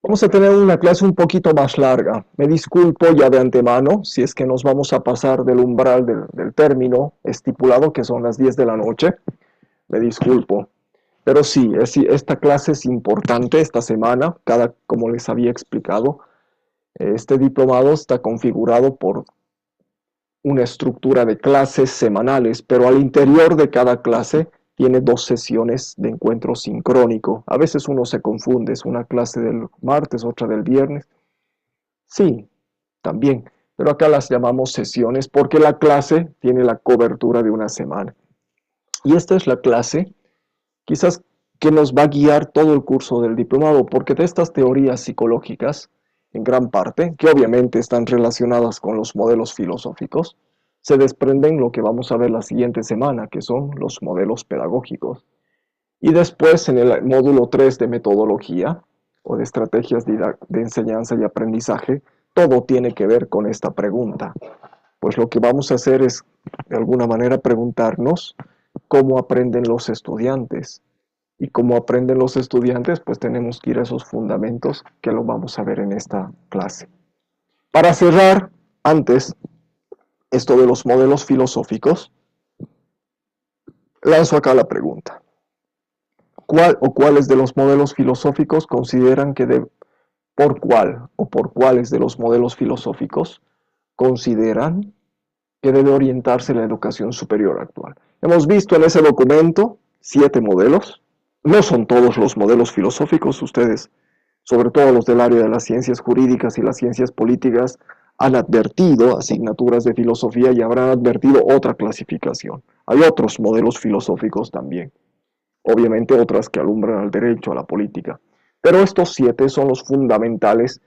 Vamos a tener una clase un poquito más larga. Me disculpo ya de antemano si es que nos vamos a pasar del umbral del término estipulado, que son las 10 de la noche. Me disculpo. Pero sí, esta clase es importante esta semana. Como les había explicado, este diplomado está configurado por una estructura de clases semanales, pero al interior de cada clase tiene dos sesiones de encuentro sincrónico. A veces uno se confunde, es una clase del martes, otra del viernes. Sí, también, pero acá las llamamos sesiones porque la clase tiene la cobertura de una semana. Y esta es la clase, quizás que nos va a guiar todo el curso del diplomado, porque de estas teorías psicológicas, en gran parte, que obviamente están relacionadas con los modelos filosóficos, se desprenden lo que vamos a ver la siguiente semana, que son los modelos pedagógicos. Y después, en el módulo 3 de metodología o de estrategias de enseñanza y aprendizaje, todo tiene que ver con esta pregunta. Pues lo que vamos a hacer es, de alguna manera, preguntarnos cómo aprenden los estudiantes. Y cómo aprenden los estudiantes, pues tenemos que ir a esos fundamentos que lo vamos a ver en esta clase. Para cerrar, antes, esto de los modelos filosóficos, lanzo acá la pregunta. ¿Cuál o cuáles de los modelos filosóficos consideran por cuál o por cuáles de los modelos filosóficos consideran que debe orientarse la educación superior actual? Hemos visto en ese documento 7 modelos. No son todos los modelos filosóficos, ustedes, sobre todo los del área de las ciencias jurídicas y las ciencias políticas, han advertido asignaturas de filosofía y habrán advertido otra clasificación. Hay otros modelos filosóficos también, obviamente otras que alumbran al derecho, a la política. Pero estos 7 son los fundamentales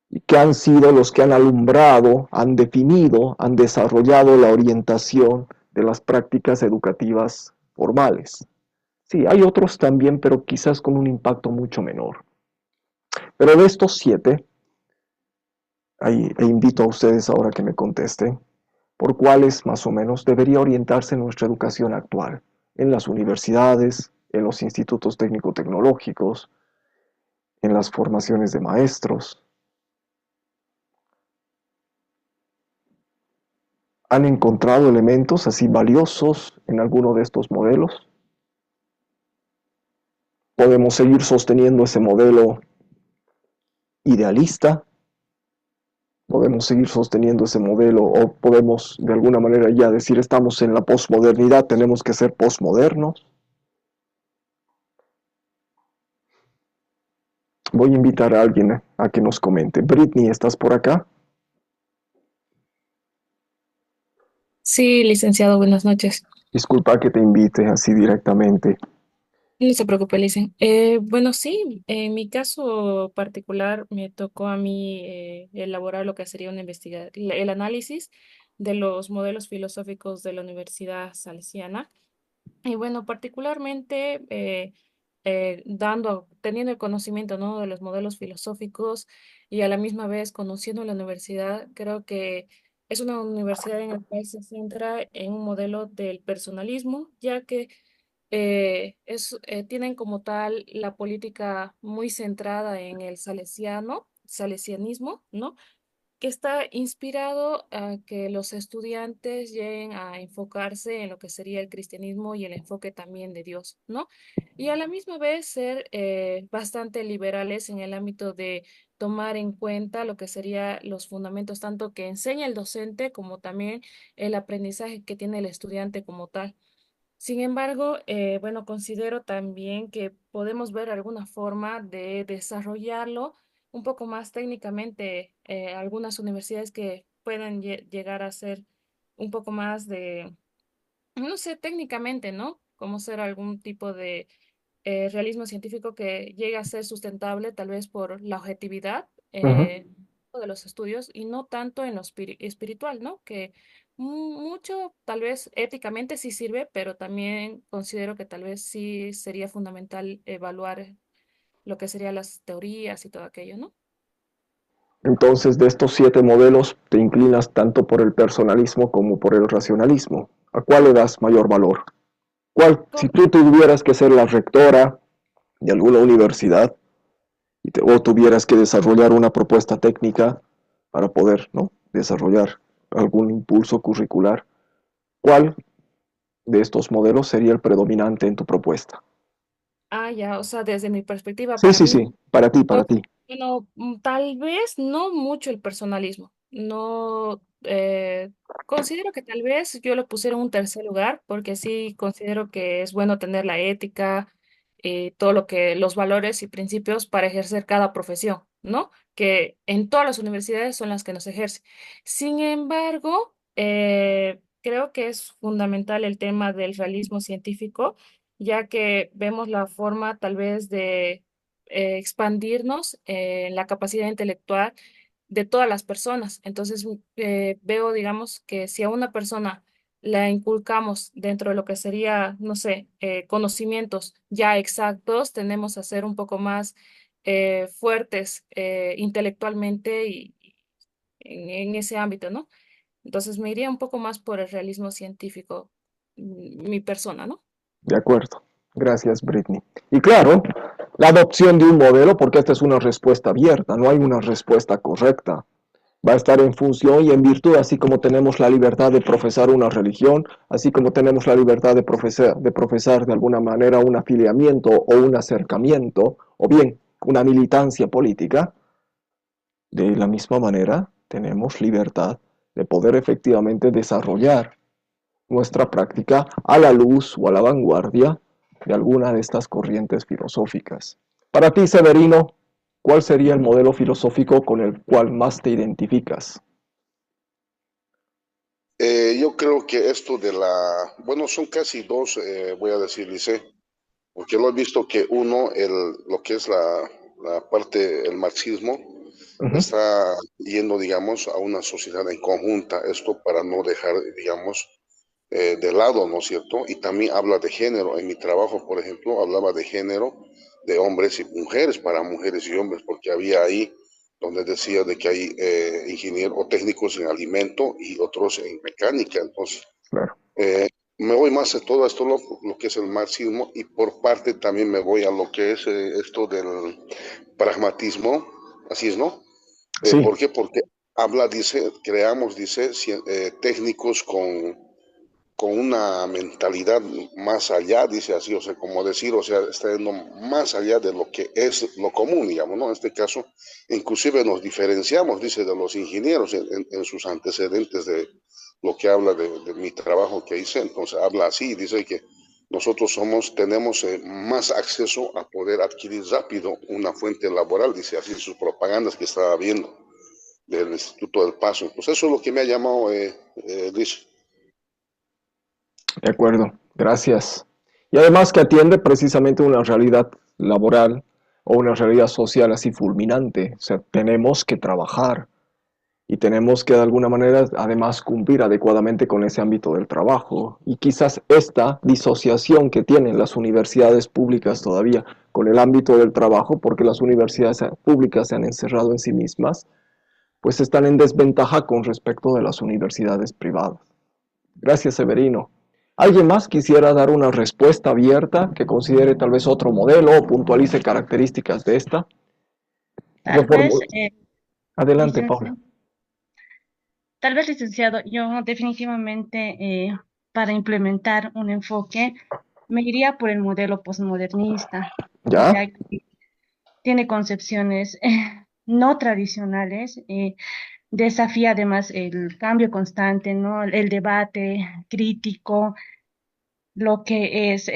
y que han sido los que han alumbrado, han definido, han desarrollado la orientación de las prácticas educativas formales. Sí, hay otros también, pero quizás con un impacto mucho menor. Pero de estos 7, invito a ustedes ahora que me contesten, por cuáles más o menos debería orientarse nuestra educación actual, en las universidades, en los institutos técnico-tecnológicos, en las formaciones de maestros. ¿Han encontrado elementos así valiosos en alguno de estos modelos? ¿Podemos seguir sosteniendo ese modelo idealista? ¿Podemos seguir sosteniendo ese modelo o podemos de alguna manera ya decir estamos en la posmodernidad, tenemos que ser posmodernos? Voy a invitar a alguien a que nos comente. Britney, ¿estás por acá? Sí, licenciado, buenas noches. Disculpa que te invite así directamente. No se preocupe, licen. Bueno, sí, en mi caso particular me tocó a mí elaborar lo que sería una investigación, el análisis de los modelos filosóficos de la Universidad Salesiana. Y bueno, particularmente teniendo el conocimiento, ¿no?, de los modelos filosóficos y a la misma vez conociendo la universidad, creo que es una universidad en la cual se centra en un modelo del personalismo, ya que tienen como tal la política muy centrada en el salesianismo, ¿no? Que está inspirado a que los estudiantes lleguen a enfocarse en lo que sería el cristianismo y el enfoque también de Dios, ¿no? Y a la misma vez ser bastante liberales en el ámbito de tomar en cuenta lo que serían los fundamentos, tanto que enseña el docente como también el aprendizaje que tiene el estudiante como tal. Sin embargo, bueno, considero también que podemos ver alguna forma de desarrollarlo un poco más técnicamente. Algunas universidades que pueden llegar a ser un poco más de, no sé, técnicamente, ¿no? Como ser algún tipo de realismo científico que llegue a ser sustentable, tal vez por la objetividad Ujú. de los estudios y no tanto en lo espiritual, ¿no? Que mucho, tal vez éticamente sí sirve, pero también considero que tal vez sí sería fundamental evaluar lo que serían las teorías y todo aquello, ¿no? Entonces, de estos 7 modelos, te inclinas tanto por el personalismo como por el racionalismo. ¿A cuál le das mayor valor? Si tú tuvieras que ser la rectora de alguna universidad o tuvieras que desarrollar una propuesta técnica para poder, ¿no?, desarrollar algún impulso curricular, ¿cuál de estos modelos sería el predominante en tu propuesta? Ah, ya, o sea, desde mi perspectiva, Sí, para sí, mí. sí, para ti, para Ok, ti. bueno, tal vez no mucho el personalismo. No, considero que tal vez yo lo pusiera en un tercer lugar, porque sí considero que es bueno tener la ética, todo lo que, los valores y principios para ejercer cada profesión, ¿no? Que en todas las universidades son las que nos ejercen. Sin embargo, creo que es fundamental el tema del realismo científico, ya que vemos la forma tal vez de expandirnos en la capacidad intelectual de todas las personas. Entonces, veo, digamos, que si a una persona la inculcamos dentro de lo que sería, no sé, conocimientos ya exactos, tendemos a ser un poco más fuertes intelectualmente y en ese ámbito, ¿no? Entonces, me iría un poco más por el realismo científico, mi persona, ¿no? De acuerdo. Gracias, Britney. Y claro, la adopción de un modelo, porque esta es una respuesta abierta, no hay una respuesta correcta. Va a estar en función y en virtud, así como tenemos la libertad de profesar una religión, así como tenemos la libertad de profesar de alguna manera un afiliamiento o un acercamiento, o bien una militancia política, de la misma manera tenemos libertad de poder efectivamente desarrollar nuestra práctica a la luz o a la vanguardia de alguna de estas corrientes filosóficas. Para ti, Severino, ¿cuál sería el modelo filosófico con el cual más te identificas? Yo creo que esto de la, bueno, son casi dos, voy a decir, dice, porque lo he visto que uno, lo que es la parte, el marxismo, Uh -huh. está yendo, digamos, a una sociedad en conjunta, esto para no dejar, digamos, de lado, ¿no es cierto? Y también habla de género. En mi trabajo, por ejemplo, hablaba de género de hombres y mujeres, para mujeres y hombres, porque había ahí donde decía de que hay ingenieros o técnicos en alimento y otros en mecánica. Entonces, Claro. eh, me voy más a todo esto, lo que es el marxismo, y por parte también me voy a lo que es esto del pragmatismo, así es, ¿no? Sí, ¿Por qué? Porque habla, dice, creamos, dice, técnicos con una mentalidad más allá, dice así, o sea, como decir, o sea, está yendo más allá de lo que es lo común, digamos, ¿no? En este caso, inclusive nos diferenciamos, dice, de los ingenieros en sus antecedentes de lo que habla de mi trabajo que hice, entonces habla así, dice que nosotros tenemos más acceso a poder adquirir rápido una fuente laboral, dice así, sus propagandas que estaba viendo del Instituto del Paso. Entonces eso es lo que me ha llamado, Luis. de acuerdo. Gracias. Y además que atiende precisamente una realidad laboral o una realidad social así fulminante. O sea, tenemos que trabajar y tenemos que de alguna manera además cumplir adecuadamente con ese ámbito del trabajo. Y quizás esta disociación que tienen las universidades públicas todavía con el ámbito del trabajo, porque las universidades públicas se han encerrado en sí mismas, pues están en desventaja con respecto de las universidades privadas. Gracias, Severino. ¿Alguien más quisiera dar una respuesta abierta que considere tal vez otro modelo o puntualice características de esta? Tal vez, Reformula. Adelante, Paula. licenciado, tal vez, licenciado, yo definitivamente para implementar un enfoque me iría por el modelo postmodernista, ¿Ya? ya que tiene concepciones no tradicionales, desafía además el cambio constante, ¿no? El debate crítico, lo que es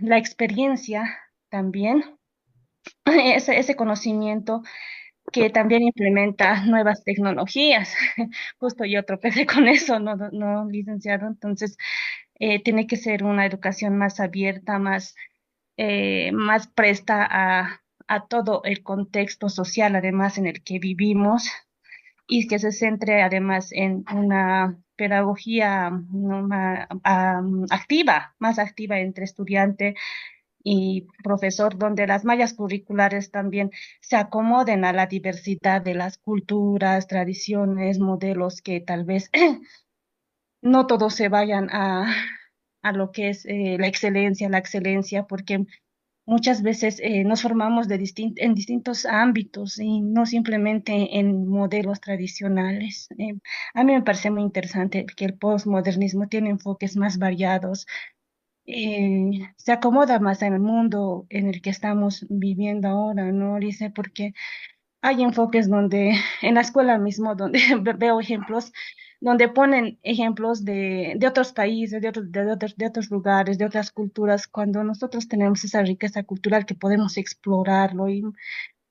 la experiencia también, ese conocimiento que también implementa nuevas tecnologías. Justo yo tropecé con eso, no, licenciado. Entonces, tiene que ser una educación más abierta, más presta a todo el contexto social, además, en el que vivimos, y que se centre además en una pedagogía, ¿no?, activa, más activa entre estudiante y profesor, donde las mallas curriculares también se acomoden a la diversidad de las culturas, tradiciones, modelos, que tal vez no todos se vayan a lo que es la excelencia, porque Muchas veces nos formamos en distintos ámbitos y no simplemente en modelos tradicionales. A mí me parece muy interesante que el postmodernismo tiene enfoques más variados, se acomoda más en el mundo en el que estamos viviendo ahora, ¿no, Dice? Porque hay enfoques donde, en la escuela mismo, donde veo ejemplos, donde ponen ejemplos de otros países, de otros lugares, de otras culturas, cuando nosotros tenemos esa riqueza cultural que podemos explorarlo y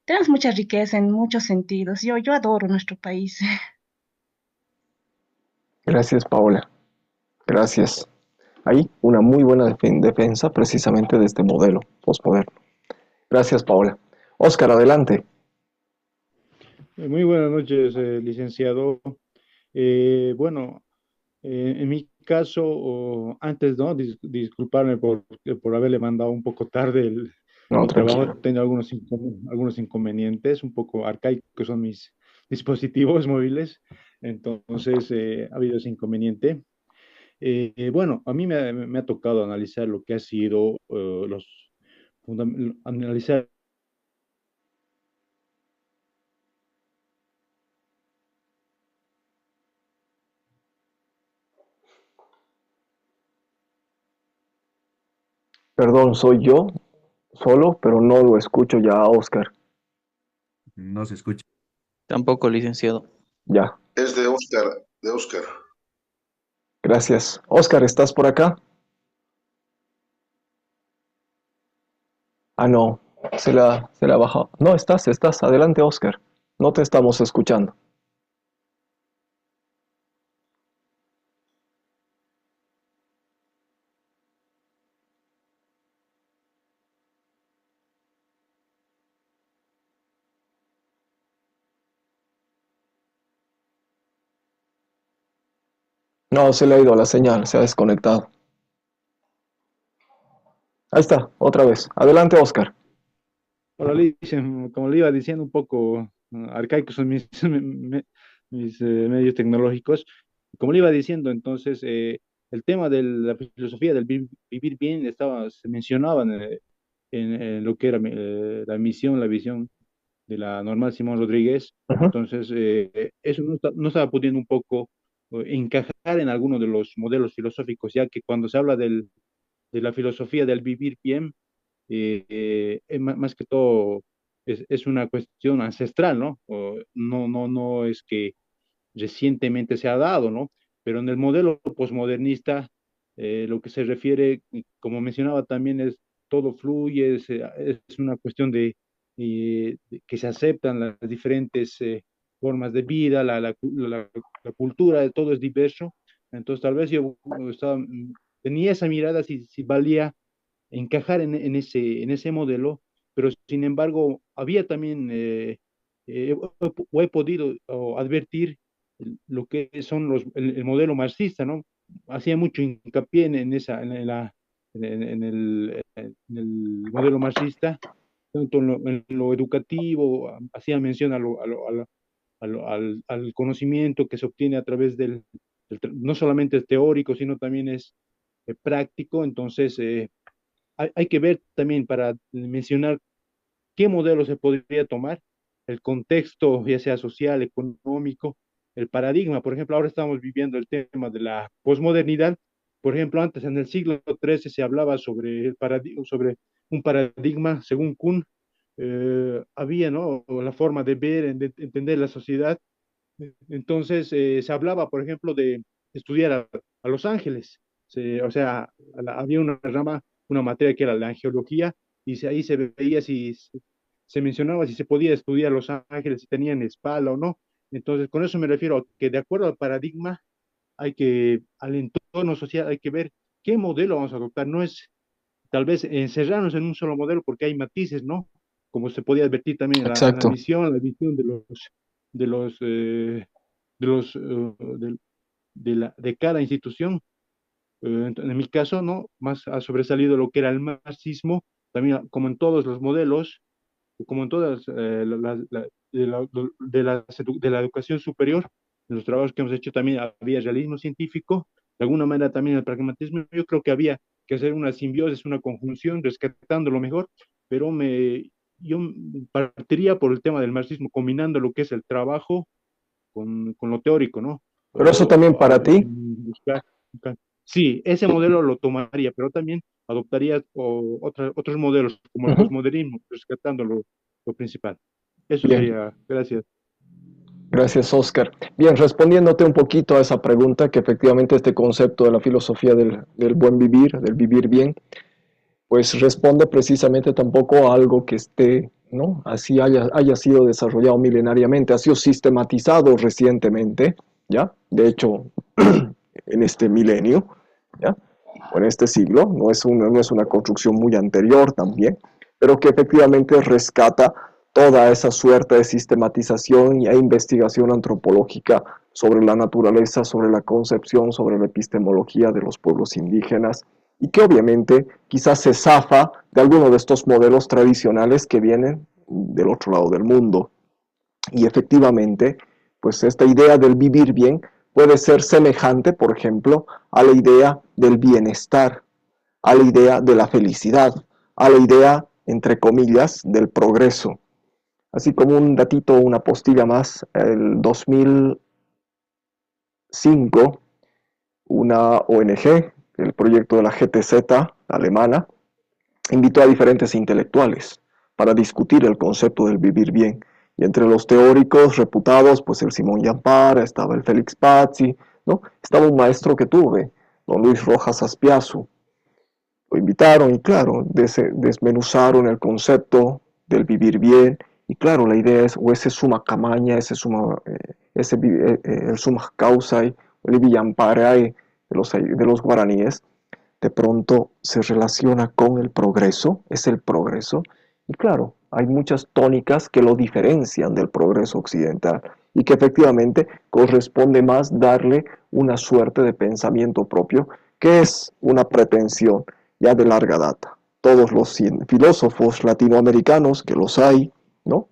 tenemos mucha riqueza en muchos sentidos. Yo adoro nuestro país. Gracias, Paola. Gracias. Ahí una muy buena defensa precisamente de este modelo postmoderno. Gracias, Paola. Oscar, adelante. Muy buenas noches, licenciado. Bueno, en mi caso, antes, ¿no? Disculparme por haberle mandado un poco tarde No, mi trabajo. tranquilo. Tengo algunos inconvenientes, un poco arcaicos son mis dispositivos móviles, entonces ha habido ese inconveniente. Bueno, a mí me ha tocado analizar lo que ha sido analizar. Perdón, soy yo solo, pero no lo escucho ya a Oscar. No se escucha. Tampoco, licenciado. Ya, Es de Oscar, de Oscar. gracias. Oscar, ¿estás por acá? Ah, no, se la bajó. No, estás. Adelante, Oscar. No te estamos escuchando. No, se le ha ido la señal, se ha desconectado. Ahí está, otra vez. Adelante, Oscar. Ahora, dicen, como le iba diciendo, un poco arcaicos son mis medios tecnológicos. Como le iba diciendo, entonces, el tema de la filosofía del vivir bien se mencionaba en lo que era la misión, la visión de la normal Simón Rodríguez. Ujú. Entonces, eso no estaba pudiendo un poco encajar en alguno de los modelos filosóficos, ya que cuando se habla de la filosofía del vivir bien, más que todo es una cuestión ancestral, ¿no? No es que recientemente se ha dado, ¿no? Pero en el modelo posmodernista, lo que se refiere, y como mencionaba también, es todo fluye, es una cuestión de que se aceptan las diferentes formas de vida, la cultura, todo es diverso. Entonces, tal vez yo tenía esa mirada si valía encajar en ese modelo, pero sin embargo había también, o he podido advertir lo que son el modelo marxista, ¿no? Hacía mucho hincapié en el modelo marxista, tanto en lo educativo, hacía mención al conocimiento que se obtiene a través no solamente es teórico, sino también es práctico. Entonces, hay que ver también para mencionar qué modelo se podría tomar, el contexto, ya sea social, económico, el paradigma. Por ejemplo, ahora estamos viviendo el tema de la posmodernidad. Por ejemplo, antes en el siglo XIII se hablaba sobre un paradigma, según Kuhn, había, ¿no? La forma de ver, de entender la sociedad. Entonces, se hablaba, por ejemplo, de estudiar a los ángeles. O sea, había una rama, una materia que era la angeología, y ahí se veía se mencionaba si se podía estudiar los ángeles, si tenían espalda o no. Entonces, con eso me refiero a que de acuerdo al paradigma, al entorno social, hay que ver qué modelo vamos a adoptar. No es tal vez encerrarnos en un solo modelo porque hay matices, ¿no? Como se podía advertir también en la Exacto. misión, la visión de los, de los, de cada institución. En mi caso, ¿no? Más ha sobresalido lo que era el marxismo, también como en todos los modelos, como en todas de la educación superior, en los trabajos que hemos hecho también había realismo científico, de alguna manera también el pragmatismo. Yo creo que había que hacer una simbiosis, una conjunción, rescatando lo mejor, pero yo partiría por el tema del marxismo, combinando lo que es el trabajo con lo teórico, ¿no? Pero eso también para ti, Buscar. Sí, ese modelo lo tomaría, pero también adoptaría otros modelos, como el ujú, posmodernismo, rescatando lo principal. Eso bien. sería, gracias. Gracias, Oscar. Bien, respondiéndote un poquito a esa pregunta, que efectivamente este concepto de la filosofía del buen vivir, del vivir bien, pues responde precisamente tampoco a algo que esté, ¿no? Así haya sido desarrollado milenariamente, ha sido sistematizado recientemente, ¿ya? De hecho, en este milenio, ¿ya? O en este siglo, no es una construcción muy anterior también, pero que efectivamente rescata toda esa suerte de sistematización e investigación antropológica sobre la naturaleza, sobre la concepción, sobre la epistemología de los pueblos indígenas, y que obviamente quizás se zafa de alguno de estos modelos tradicionales que vienen del otro lado del mundo. Y efectivamente, pues esta idea del vivir bien puede ser semejante, por ejemplo, a la idea del bienestar, a la idea de la felicidad, a la idea, entre comillas, del progreso. Así como un datito, una postilla más, el 2005, una ONG, el proyecto de la GTZ alemana, invitó a diferentes intelectuales para discutir el concepto del vivir bien. Y entre los teóricos reputados, pues el Simón Yampara, estaba el Félix Pazzi, ¿no? Estaba un maestro que tuve, don Luis Rojas Aspiazu. Lo invitaron y claro, desmenuzaron el concepto del vivir bien. Y claro, la idea es, o ese suma camaña, el suma causa, el villamparae de los guaraníes, de pronto se relaciona con el progreso, es el progreso, y claro, hay muchas tónicas que lo diferencian del progreso occidental y que efectivamente corresponde más darle una suerte de pensamiento propio, que es una pretensión ya de larga data. Todos los filósofos latinoamericanos, que los hay, ¿no?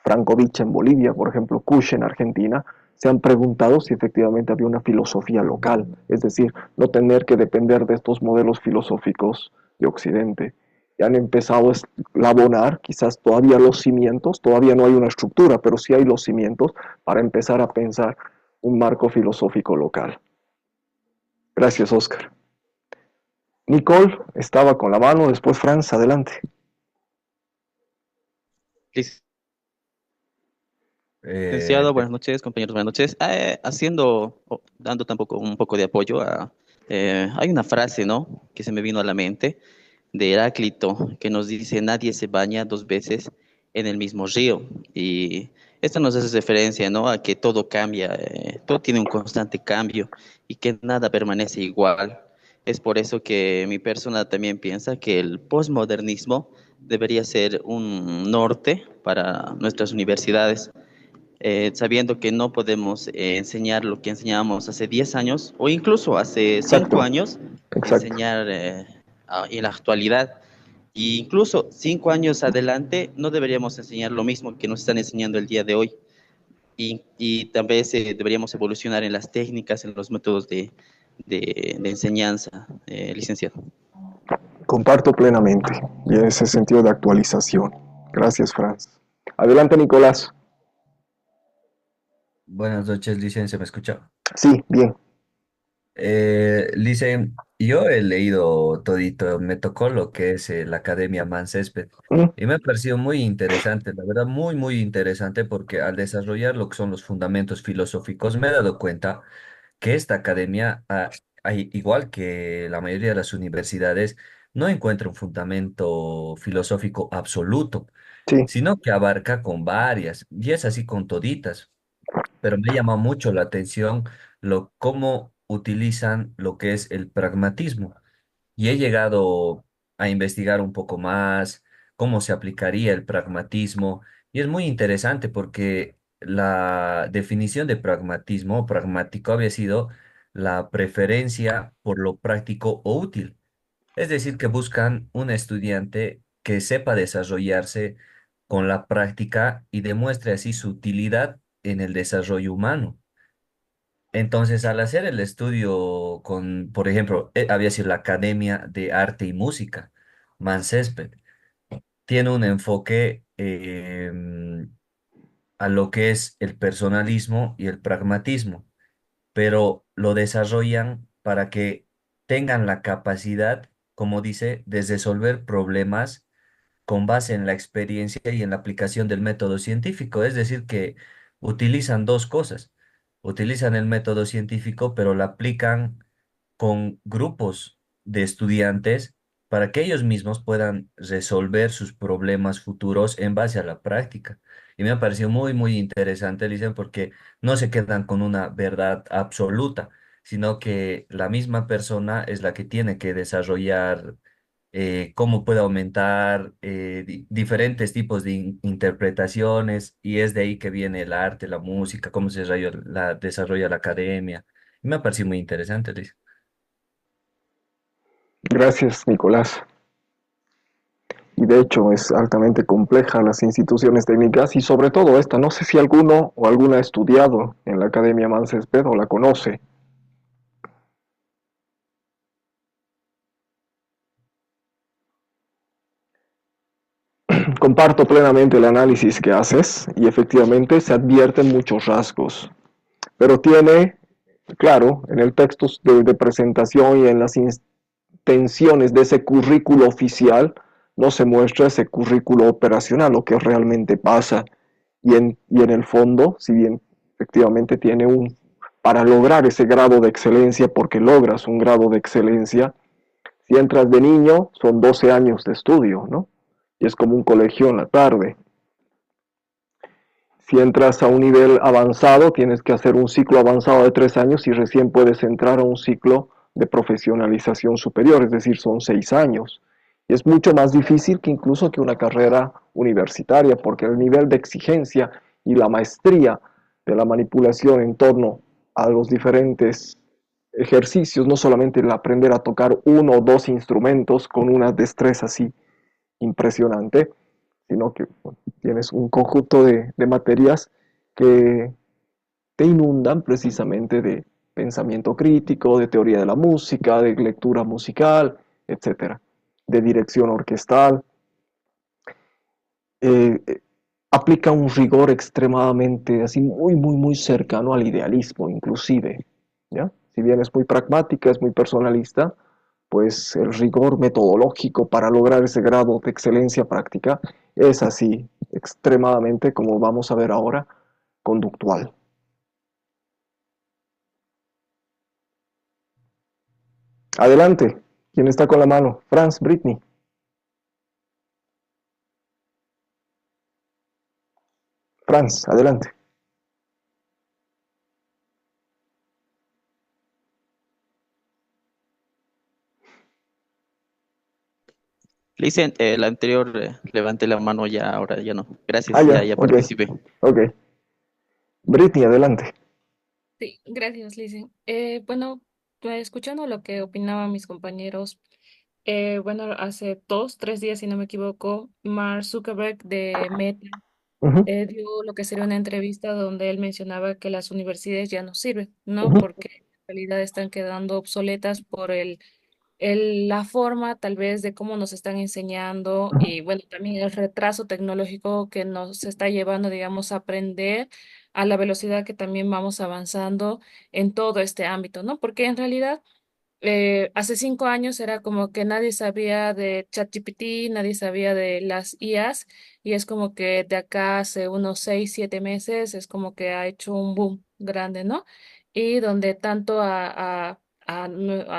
Frankovich en Bolivia, por ejemplo, Kusch en Argentina, se han preguntado si efectivamente había una filosofía local, es decir, no tener que depender de estos modelos filosóficos de Occidente. Y han empezado a eslabonar quizás todavía los cimientos, todavía no hay una estructura, pero sí hay los cimientos para empezar a pensar un marco filosófico local. Gracias, Oscar. Nicole estaba con la mano, después Franz, adelante. Licenciado, Te- buenas noches, compañeros, buenas noches. Dando tampoco un poco de apoyo hay una frase, ¿no? Que se me vino a la mente de Heráclito que nos dice: nadie se baña dos veces en el mismo río. Y esto nos hace referencia, ¿no? A que todo cambia, todo tiene un constante cambio y que nada permanece igual. Es por eso que mi persona también piensa que el posmodernismo debería ser un norte para nuestras universidades, sabiendo que no podemos enseñar lo que enseñábamos hace 10 años o incluso hace 5 Exacto, años, exacto. enseñar en la actualidad. E incluso 5 años adelante no deberíamos enseñar lo mismo que nos están enseñando el día de hoy. Y también deberíamos evolucionar en las técnicas, en los métodos de enseñanza, licenciado. Comparto plenamente y en ese sentido de actualización. Gracias, Franz. Adelante, Nicolás. Buenas noches, licencia, ¿me escucha? Sí, bien. Yo he leído todito, me tocó lo que es la Academia Mancésped Mm, y me ha parecido muy interesante, la verdad, muy, muy interesante porque al desarrollar lo que son los fundamentos filosóficos me he dado cuenta que esta academia, igual que la mayoría de las universidades, no encuentra un fundamento filosófico absoluto, sí, sino que abarca con varias, y es así con toditas, pero me llama mucho la atención cómo utilizan lo que es el pragmatismo. Y he llegado a investigar un poco más cómo se aplicaría el pragmatismo. Y es muy interesante porque la definición de pragmatismo o pragmático había sido la preferencia por lo práctico o útil. Es decir, que buscan un estudiante que sepa desarrollarse con la práctica y demuestre así su utilidad en el desarrollo humano. Entonces, al hacer el estudio con, por ejemplo, había sido la Academia de Arte y Música, Mancésped. Tiene un enfoque a lo que es el personalismo y el pragmatismo, pero lo desarrollan para que tengan la capacidad, como dice, de resolver problemas con base en la experiencia y en la aplicación del método científico. Es decir, que utilizan dos cosas. Utilizan el método científico, pero lo aplican con grupos de estudiantes para que ellos mismos puedan resolver sus problemas futuros en base a la práctica. Y me ha parecido muy, muy interesante, Lisa, porque no se quedan con una verdad absoluta, sino que la misma persona es la que tiene que desarrollar cómo puede aumentar diferentes tipos de interpretaciones, y es de ahí que viene el arte, la música, cómo se desarrolla la academia. Y me ha parecido muy interesante, Liz. Gracias, Nicolás. Y de hecho es altamente compleja las instituciones técnicas y sobre todo esta. No sé si alguno o alguna ha estudiado en la Academia Mancésped o la conoce. Comparto plenamente el análisis que haces y efectivamente se advierten muchos rasgos, pero tiene, claro, en el texto de presentación y en las intenciones de ese currículo oficial, no se muestra ese currículo operacional, lo que realmente pasa. Y en el fondo, si bien efectivamente tiene para lograr ese grado de excelencia, porque logras un grado de excelencia, si entras de niño, son 12 años de estudio, ¿no? Y es como un colegio en la tarde. Si entras a un nivel avanzado, tienes que hacer un ciclo avanzado de 3 años y recién puedes entrar a un ciclo de profesionalización superior, es decir, son 6 años. Y es mucho más difícil que incluso que una carrera universitaria, porque el nivel de exigencia y la maestría de la manipulación en torno a los diferentes ejercicios, no solamente el aprender a tocar uno o dos instrumentos con una destreza así impresionante, sino que bueno, tienes un conjunto de materias que te inundan precisamente de pensamiento crítico, de teoría de la música, de lectura musical, etcétera, de dirección orquestal. Eh, eh, Aplica un rigor extremadamente, así muy, muy, muy cercano al idealismo, inclusive, ¿ya? Si bien es muy pragmática, es muy personalista, pues el rigor metodológico para lograr ese grado de excelencia práctica es así, extremadamente, como vamos a ver ahora, conductual. Adelante, ¿quién está con la mano? Franz, Britney. Franz, adelante. Le hice el anterior, levante la mano ya, ahora ya no. Ah, Gracias, ya, ya ok, participé. ok. Britney, adelante. Sí, gracias, Lizzie. Bueno, escuchando lo que opinaban mis compañeros, bueno, hace 2, 3 días, si no me equivoco, Mark Zuckerberg de Meta Ujú, dio lo que sería una entrevista donde él mencionaba que las universidades ya no sirven, ¿no? ujú, Porque en realidad están quedando obsoletas por la forma tal vez de cómo nos están enseñando ujú. y bueno, también el retraso tecnológico que nos está llevando, digamos, a aprender a la velocidad que también vamos avanzando en todo este ámbito, ¿no? Porque en realidad hace 5 años era como que nadie sabía de ChatGPT, nadie sabía de las IAs, y es como que de acá hace unos 6, 7 meses es como que ha hecho un boom grande, ¿no? Y donde tanto a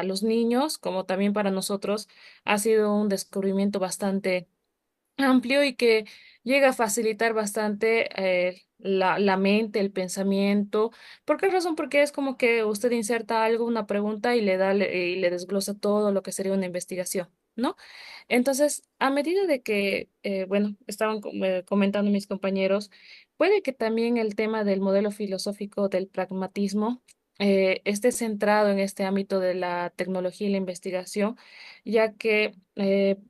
los niños como también para nosotros ha sido un descubrimiento bastante amplio y que llega a facilitar bastante la mente, el pensamiento. ¿Por qué razón? Porque es como que usted inserta algo, una pregunta y y le desglosa todo lo que sería una investigación, ¿no? Entonces, a medida de que, bueno, estaban comentando mis compañeros, puede que también el tema del modelo filosófico del pragmatismo esté centrado en este ámbito de la tecnología y la investigación, ya que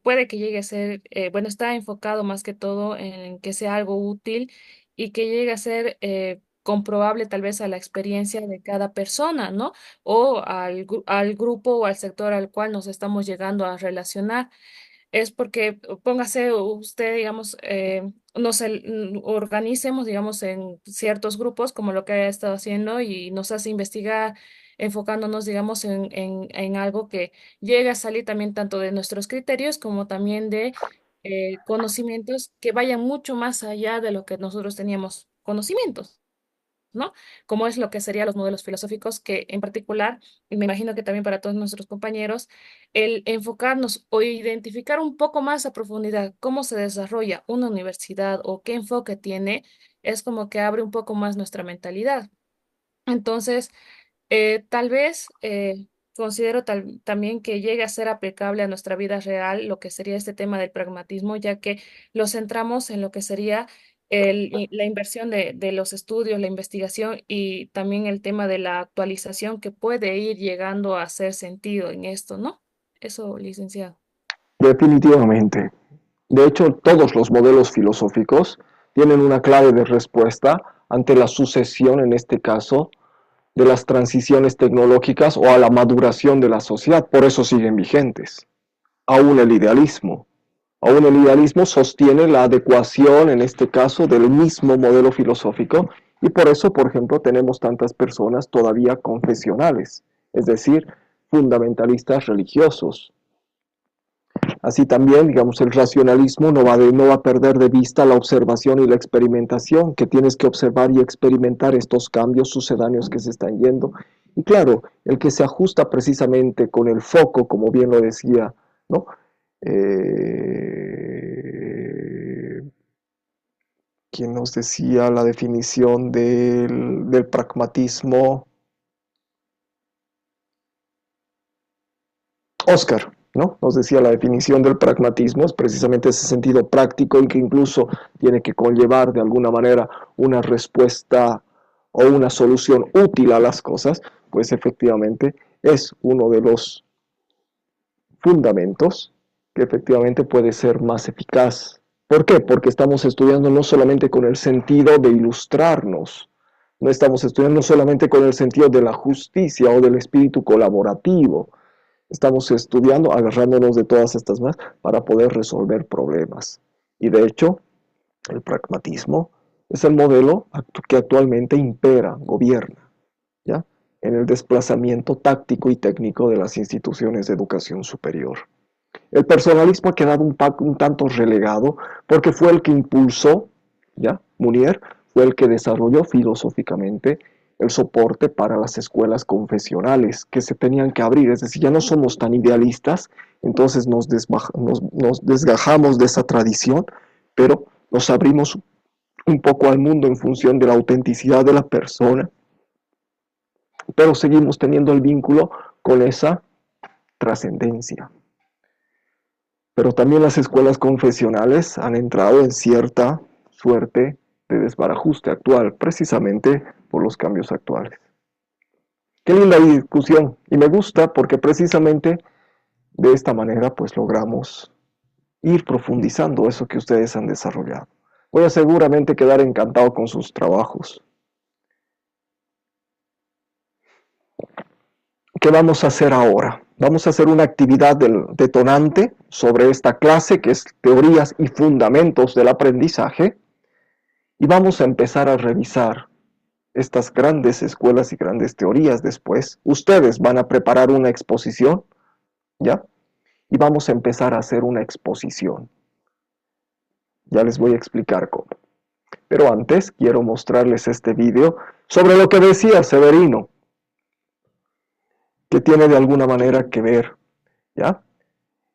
puede que llegue a ser, bueno, está enfocado más que todo en que sea algo útil y que llegue a ser comprobable tal vez a la experiencia de cada persona, ¿no? O al grupo o al sector al cual nos estamos llegando a relacionar. Es porque póngase usted, digamos, organicemos, digamos, en ciertos grupos, como lo que ha estado haciendo, y nos hace investigar, enfocándonos, digamos, en algo que llegue a salir también tanto de nuestros criterios como también de conocimientos que vayan mucho más allá de lo que nosotros teníamos conocimientos. ¿No? Como es lo que serían los modelos filosóficos, que en particular, y me imagino que también para todos nuestros compañeros, el enfocarnos o identificar un poco más a profundidad cómo se desarrolla una universidad o qué enfoque tiene, es como que abre un poco más nuestra mentalidad. Entonces, tal vez considero también que llegue a ser aplicable a nuestra vida real lo que sería este tema del pragmatismo, ya que lo centramos en lo que sería la inversión de los estudios, la investigación y también el tema de la actualización que puede ir llegando a hacer sentido en esto, ¿no? Eso, licenciado. Definitivamente. De hecho, todos los modelos filosóficos tienen una clave de respuesta ante la sucesión, en este caso, de las transiciones tecnológicas o a la maduración de la sociedad. Por eso siguen vigentes. Aún el idealismo. Aún el idealismo sostiene la adecuación, en este caso, del mismo modelo filosófico, y por eso, por ejemplo, tenemos tantas personas todavía confesionales, es decir, fundamentalistas religiosos. Así también, digamos, el racionalismo no va a perder de vista la observación y la experimentación, que tienes que observar y experimentar estos cambios sucedáneos que se están yendo. Y claro, el que se ajusta precisamente con el foco, como bien lo decía, ¿no? ¿Quién nos decía la definición del pragmatismo? Oscar, ¿no? Nos decía la definición del pragmatismo es precisamente ese sentido práctico y que incluso tiene que conllevar de alguna manera una respuesta o una solución útil a las cosas, pues efectivamente es uno de los fundamentos que efectivamente puede ser más eficaz. ¿Por qué? Porque estamos estudiando no solamente con el sentido de ilustrarnos, no estamos estudiando solamente con el sentido de la justicia o del espíritu colaborativo, estamos estudiando, agarrándonos de todas estas más para poder resolver problemas. Y de hecho, el pragmatismo es el modelo que actualmente impera, gobierna, ¿ya? En el desplazamiento táctico y técnico de las instituciones de educación superior. El personalismo ha quedado un tanto relegado porque fue el que impulsó, ¿ya? Munier fue el que desarrolló filosóficamente el soporte para las escuelas confesionales que se tenían que abrir. Es decir, ya no somos tan idealistas, entonces nos desgajamos de esa tradición, pero nos abrimos un poco al mundo en función de la autenticidad de la persona, pero seguimos teniendo el vínculo con esa trascendencia. Pero también las escuelas confesionales han entrado en cierta suerte de desbarajuste actual, precisamente por los cambios actuales. Qué linda discusión, y me gusta porque precisamente de esta manera pues logramos ir profundizando eso que ustedes han desarrollado. Voy a seguramente quedar encantado con sus trabajos. ¿Qué vamos a hacer ahora? Vamos a hacer una actividad detonante sobre esta clase que es teorías y fundamentos del aprendizaje y vamos a empezar a revisar estas grandes escuelas y grandes teorías después. Ustedes van a preparar una exposición, ¿ya? Y vamos a empezar a hacer una exposición. Ya les voy a explicar cómo. Pero antes quiero mostrarles este video sobre lo que decía Severino, que tiene de alguna manera que ver, ¿ya?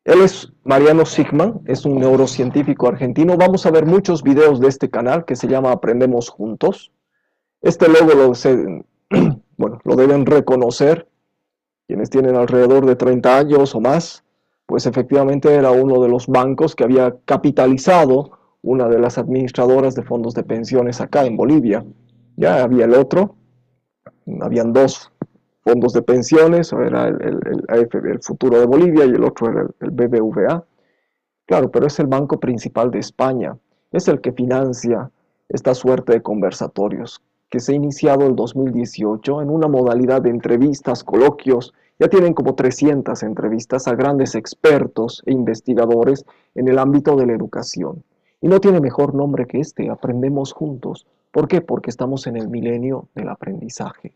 Él es Mariano Sigman, es un neurocientífico argentino. Vamos a ver muchos videos de este canal que se llama Aprendemos Juntos. Este logo lo deben reconocer quienes tienen alrededor de 30 años o más, pues efectivamente era uno de los bancos que había capitalizado una de las administradoras de fondos de pensiones acá en Bolivia. Ya había el otro, habían dos fondos de pensiones, era el Futuro de Bolivia y el otro era el BBVA. Claro, pero es el banco principal de España, es el que financia esta suerte de conversatorios que se ha iniciado el 2018 en una modalidad de entrevistas, coloquios. Ya tienen como 300 entrevistas a grandes expertos e investigadores en el ámbito de la educación. Y no tiene mejor nombre que este, Aprendemos Juntos. ¿Por qué? Porque estamos en el milenio del aprendizaje.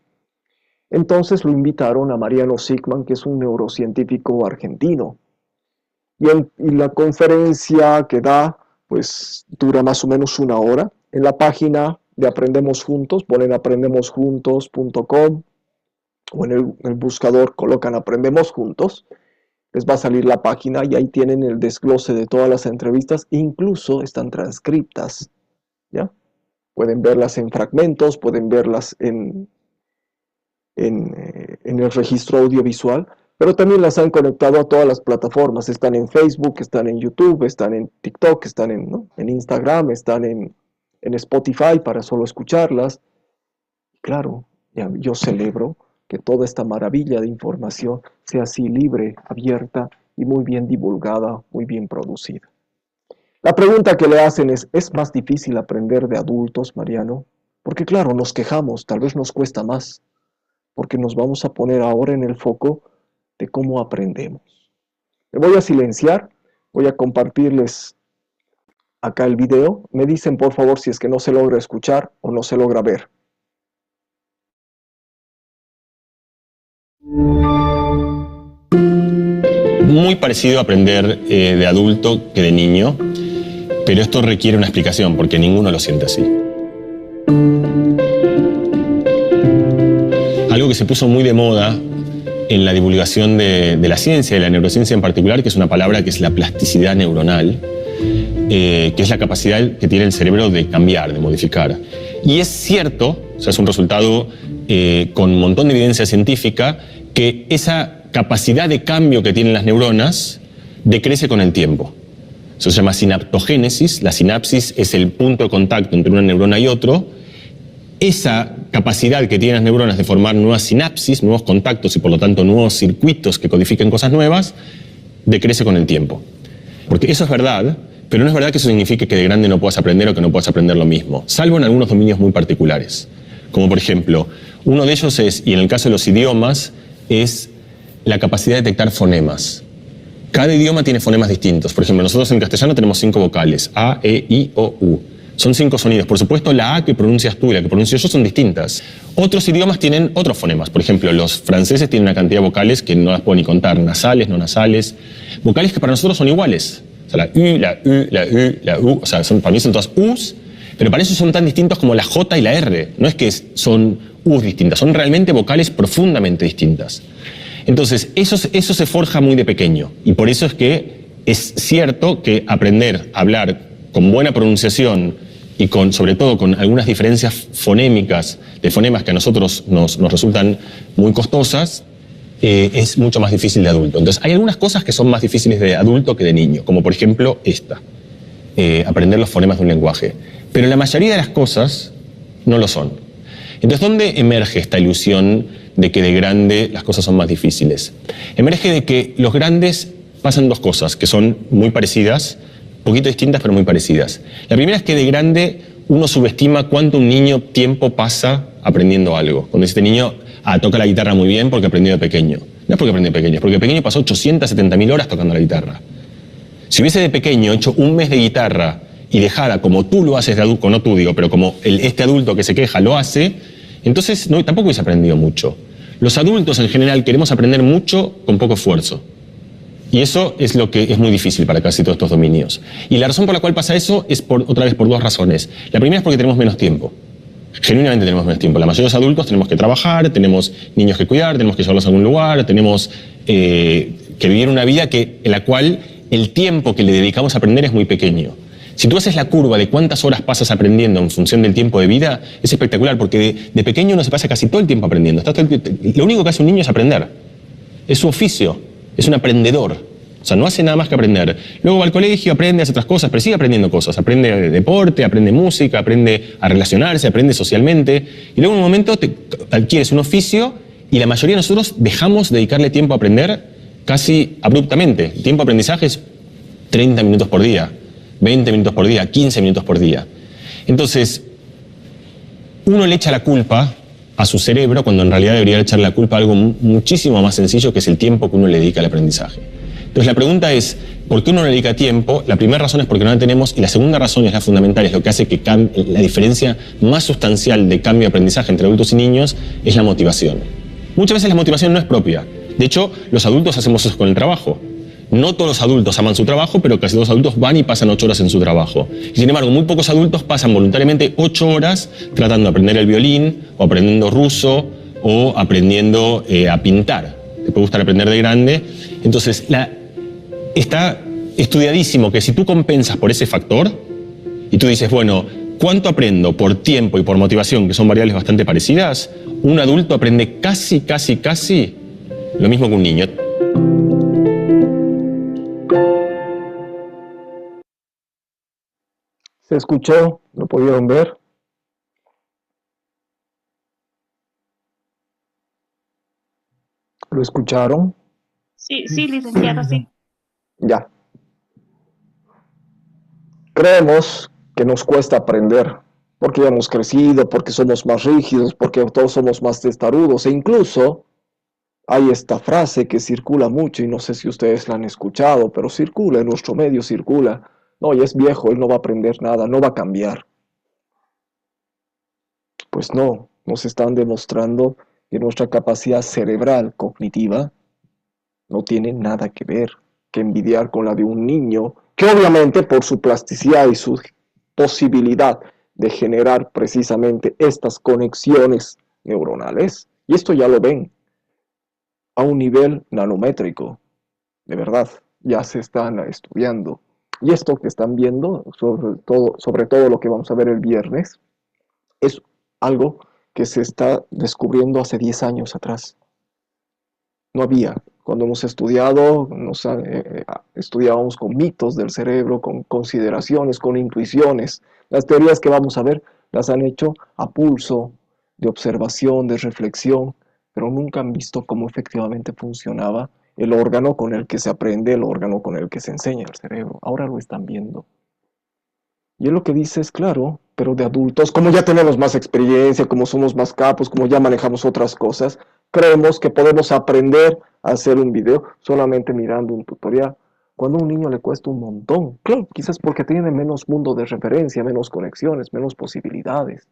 Entonces lo invitaron a Mariano Sigman, que es un neurocientífico argentino. Y la conferencia que da, pues dura más o menos 1 hora. En la página de Aprendemos Juntos, ponen aprendemosjuntos.com o en el buscador colocan Aprendemos Juntos. Les va a salir la página y ahí tienen el desglose de todas las entrevistas, incluso están transcriptas, ¿ya? Pueden verlas en fragmentos, pueden verlas en el registro audiovisual, pero también las han conectado a todas las plataformas. Están en Facebook, están en YouTube, están en TikTok, están en Instagram, están en Spotify para solo escucharlas. Claro, yo celebro que toda esta maravilla de información sea así libre, abierta y muy bien divulgada, muy bien producida. La pregunta que le hacen ¿es más difícil aprender de adultos, Mariano? Porque claro, nos quejamos, tal vez nos cuesta más, porque nos vamos a poner ahora en el foco de cómo aprendemos. Me voy a silenciar, voy a compartirles acá el video. Me dicen por favor si es que no se logra escuchar o no se logra ver. Muy parecido a aprender de adulto que de niño, pero esto requiere una explicación porque ninguno lo siente así. Algo que se puso muy de moda en la divulgación de la ciencia, de la neurociencia en particular, que es una palabra que es la plasticidad neuronal, que es la capacidad que tiene el cerebro de cambiar, de modificar. Y es cierto, o sea, es un resultado con un montón de evidencia científica, que esa capacidad de cambio que tienen las neuronas decrece con el tiempo. Eso se llama sinaptogénesis. La sinapsis es el punto de contacto entre una neurona y otro. Esa capacidad que tienen las neuronas de formar nuevas sinapsis, nuevos contactos y por lo tanto nuevos circuitos que codifiquen cosas nuevas, decrece con el tiempo. Porque eso es verdad, pero no es verdad que eso signifique que de grande no puedas aprender o que no puedas aprender lo mismo, salvo en algunos dominios muy particulares. Como por ejemplo, uno de ellos es, y en el caso de los idiomas, es la capacidad de detectar fonemas. Cada idioma tiene fonemas distintos. Por ejemplo, nosotros en castellano tenemos 5 vocales, A, E, I, O, U. Son 5 sonidos. Por supuesto, la A que pronuncias tú y la que pronuncio yo son distintas. Otros idiomas tienen otros fonemas. Por ejemplo, los franceses tienen una cantidad de vocales que no las puedo ni contar. Nasales, no nasales. Vocales que para nosotros son iguales. O sea, la U, la U, la U, la U. O sea, para mí son todas U's, pero para eso son tan distintos como la J y la R. No es que son U's distintas, son realmente vocales profundamente distintas. Entonces, eso se forja muy de pequeño. Y por eso es que es cierto que aprender a hablar con buena pronunciación y sobre todo con algunas diferencias fonémicas, de fonemas que a nosotros nos resultan muy costosas, es mucho más difícil de adulto. Entonces, hay algunas cosas que son más difíciles de adulto que de niño, como por ejemplo esta, aprender los fonemas de un lenguaje. Pero la mayoría de las cosas no lo son. Entonces, ¿dónde emerge esta ilusión de que de grande las cosas son más difíciles? Emerge de que los grandes pasan 2 cosas que son muy parecidas, un poquito distintas pero muy parecidas. La primera es que de grande uno subestima cuánto un niño tiempo pasa aprendiendo algo. Cuando dice este niño, toca la guitarra muy bien porque aprendió de pequeño. No es porque aprendió de pequeño, es porque de pequeño pasó 870.000 horas tocando la guitarra. Si hubiese de pequeño hecho 1 mes de guitarra y dejara como tú lo haces de adulto, no tú digo, pero como este adulto que se queja lo hace, entonces tampoco hubiese aprendido mucho. Los adultos en general queremos aprender mucho con poco esfuerzo. Y eso es lo que es muy difícil para casi todos estos dominios. Y la razón por la cual pasa eso es otra vez por 2 razones. La primera es porque tenemos menos tiempo. Genuinamente tenemos menos tiempo. La mayoría de los adultos tenemos que trabajar, tenemos niños que cuidar, tenemos que llevarlos a algún lugar, tenemos que vivir una vida en la cual el tiempo que le dedicamos a aprender es muy pequeño. Si tú haces la curva de cuántas horas pasas aprendiendo en función del tiempo de vida, es espectacular, porque de pequeño uno se pasa casi todo el tiempo aprendiendo. Lo único que hace un niño es aprender. Es su oficio, es un aprendedor. O sea, no hace nada más que aprender. Luego va al colegio, aprende, hace otras cosas, pero sigue aprendiendo cosas. Aprende deporte, aprende música, aprende a relacionarse, aprende socialmente. Y luego en un momento adquieres un oficio y la mayoría de nosotros dejamos de dedicarle tiempo a aprender casi abruptamente. El tiempo de aprendizaje es 30 minutos por día. 20 minutos por día, 15 minutos por día. Entonces, uno le echa la culpa a su cerebro cuando en realidad debería echarle la culpa a algo muchísimo más sencillo, que es el tiempo que uno le dedica al aprendizaje. Entonces la pregunta es, ¿por qué uno no le dedica tiempo? La primera razón es porque no la tenemos, y la segunda razón, es la fundamental, es lo que hace que la diferencia más sustancial de cambio de aprendizaje entre adultos y niños es la motivación. Muchas veces la motivación no es propia. De hecho, los adultos hacemos eso con el trabajo. No todos los adultos aman su trabajo, pero casi todos los adultos van y pasan 8 horas en su trabajo. Y sin embargo, muy pocos adultos pasan voluntariamente 8 horas tratando de aprender el violín, o aprendiendo ruso, o aprendiendo a pintar. Te puede gustar aprender de grande. Entonces, está estudiadísimo que si tú compensas por ese factor, y tú dices, bueno, ¿cuánto aprendo por tiempo y por motivación, que son variables bastante parecidas? Un adulto aprende casi lo mismo que un niño. ¿Se escuchó? ¿Lo pudieron ver? ¿Lo escucharon? Sí, licenciado, sí. Ya. Creemos que nos cuesta aprender, porque ya hemos crecido, porque somos más rígidos, porque todos somos más testarudos, e incluso hay esta frase que circula mucho, y no sé si ustedes la han escuchado, pero circula, en nuestro medio circula. No, ya es viejo, él no va a aprender nada, no va a cambiar. Pues no, nos están demostrando que nuestra capacidad cerebral cognitiva no tiene nada que envidiar con la de un niño, que obviamente por su plasticidad y su posibilidad de generar precisamente estas conexiones neuronales, y esto ya lo ven, a un nivel nanométrico, de verdad, ya se están estudiando. Y esto que están viendo, sobre todo lo que vamos a ver el viernes, es algo que se está descubriendo hace 10 años atrás. No había. Cuando hemos estudiado, estudiábamos con mitos del cerebro, con consideraciones, con intuiciones. Las teorías que vamos a ver las han hecho a pulso, de observación, de reflexión, pero nunca han visto cómo efectivamente funcionaba el órgano con el que se aprende, el órgano con el que se enseña el cerebro. Ahora lo están viendo. Y él lo que dice es claro, pero de adultos, como ya tenemos más experiencia, como somos más capos, como ya manejamos otras cosas, creemos que podemos aprender a hacer un video solamente mirando un tutorial. Cuando a un niño le cuesta un montón, claro, quizás porque tiene menos mundo de referencia, menos conexiones, menos posibilidades.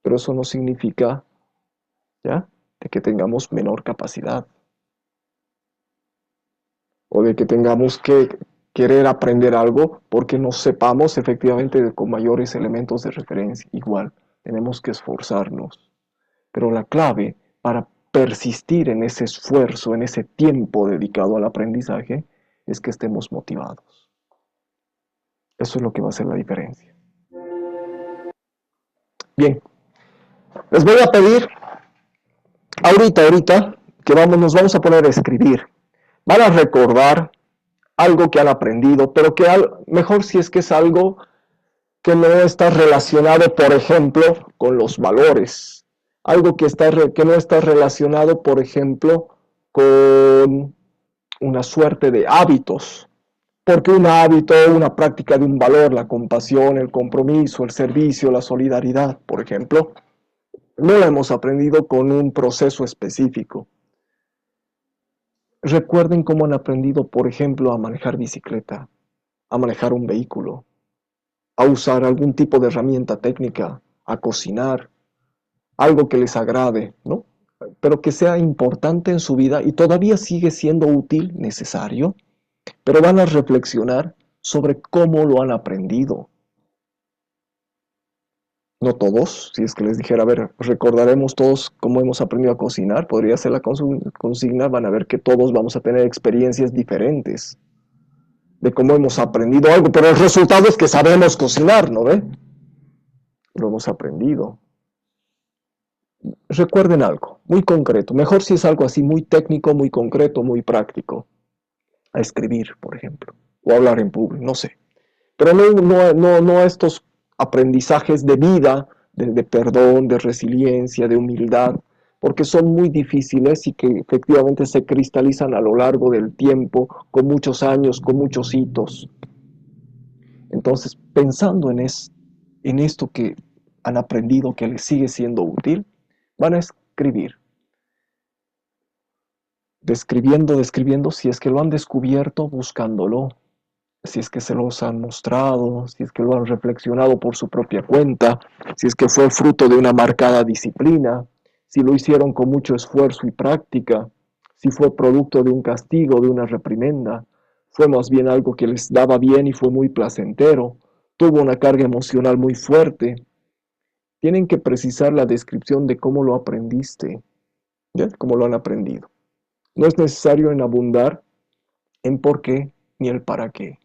Pero eso no significa, ¿ya?, de que tengamos menor capacidad. O de que tengamos que querer aprender algo porque no sepamos efectivamente con mayores elementos de referencia. Igual, tenemos que esforzarnos. Pero la clave para persistir en ese esfuerzo, en ese tiempo dedicado al aprendizaje, es que estemos motivados. Eso es lo que va a hacer la diferencia. Bien, les voy a pedir ahorita que nos vamos a poner a escribir. Van a recordar algo que han aprendido, pero que mejor si es que es algo que no está relacionado, por ejemplo, con los valores. Algo que no está relacionado, por ejemplo, con una suerte de hábitos. Porque un hábito, una práctica de un valor, la compasión, el compromiso, el servicio, la solidaridad, por ejemplo, no lo hemos aprendido con un proceso específico. Recuerden cómo han aprendido, por ejemplo, a manejar bicicleta, a manejar un vehículo, a usar algún tipo de herramienta técnica, a cocinar, algo que les agrade, ¿no? Pero que sea importante en su vida y todavía sigue siendo útil, necesario, pero van a reflexionar sobre cómo lo han aprendido. No todos, si es que les dijera, a ver, recordaremos todos cómo hemos aprendido a cocinar, podría ser la consigna, van a ver que todos vamos a tener experiencias diferentes de cómo hemos aprendido algo, pero el resultado es que sabemos cocinar, ¿no ve? Lo hemos aprendido. Recuerden algo muy concreto, mejor si es algo así muy técnico, muy concreto, muy práctico, a escribir, por ejemplo, o hablar en público, no sé. Pero no estos aprendizajes de vida, de perdón, de resiliencia, de humildad, porque son muy difíciles y que efectivamente se cristalizan a lo largo del tiempo, con muchos años, con muchos hitos. Entonces, pensando en esto que han aprendido que les sigue siendo útil, van a escribir. Describiendo, si es que lo han descubierto, buscándolo, si es que se los han mostrado, si es que lo han reflexionado por su propia cuenta, si es que fue fruto de una marcada disciplina, si lo hicieron con mucho esfuerzo y práctica, si fue producto de un castigo, de una reprimenda, fue más bien algo que les daba bien y fue muy placentero, tuvo una carga emocional muy fuerte. Tienen que precisar la descripción de cómo lo aprendiste, ¿ya? Cómo lo han aprendido. No es necesario en abundar en por qué ni el para qué.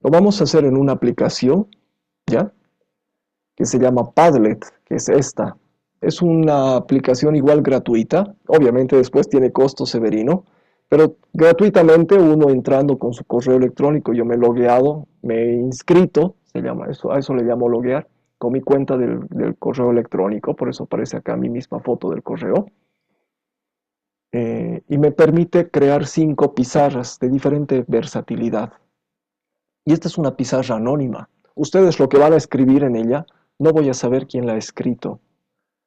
Lo vamos a hacer en una aplicación, ¿ya? Que se llama Padlet, que es esta. Es una aplicación igual gratuita, obviamente después tiene costo severino, pero gratuitamente uno entrando con su correo electrónico, yo me he logueado, me he inscrito, se llama eso, a eso le llamo loguear, con mi cuenta del correo electrónico, por eso aparece acá mi misma foto del correo. Y me permite crear 5 pizarras de diferente versatilidad. Y esta es una pizarra anónima. Ustedes lo que van a escribir en ella, no voy a saber quién la ha escrito.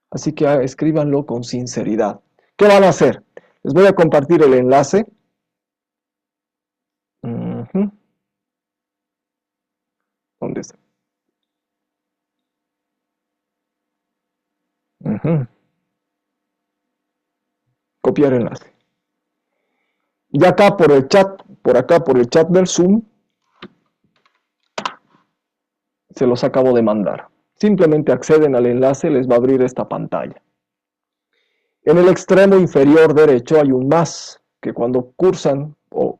Así que escríbanlo con sinceridad. ¿Qué van a hacer? Les voy a compartir el enlace. ¿Dónde está? Copiar enlace. Y acá por el chat, por el chat del Zoom, se los acabo de mandar. Simplemente acceden al enlace, les va a abrir esta pantalla. En el extremo inferior derecho hay un más, que cuando cursan, o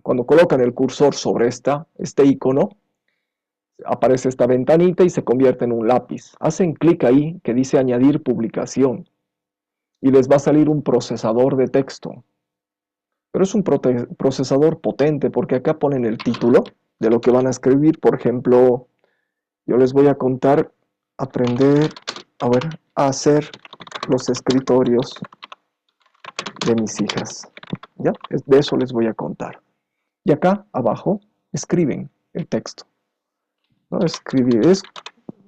cuando colocan el cursor sobre este icono, aparece esta ventanita y se convierte en un lápiz. Hacen clic ahí que dice añadir publicación y les va a salir un procesador de texto. Pero es un procesador potente porque acá ponen el título de lo que van a escribir. Por ejemplo, yo les voy a contar, aprender a hacer los escritorios de mis hijas. ¿Ya? De eso les voy a contar. Y acá abajo escriben el texto. ¿No?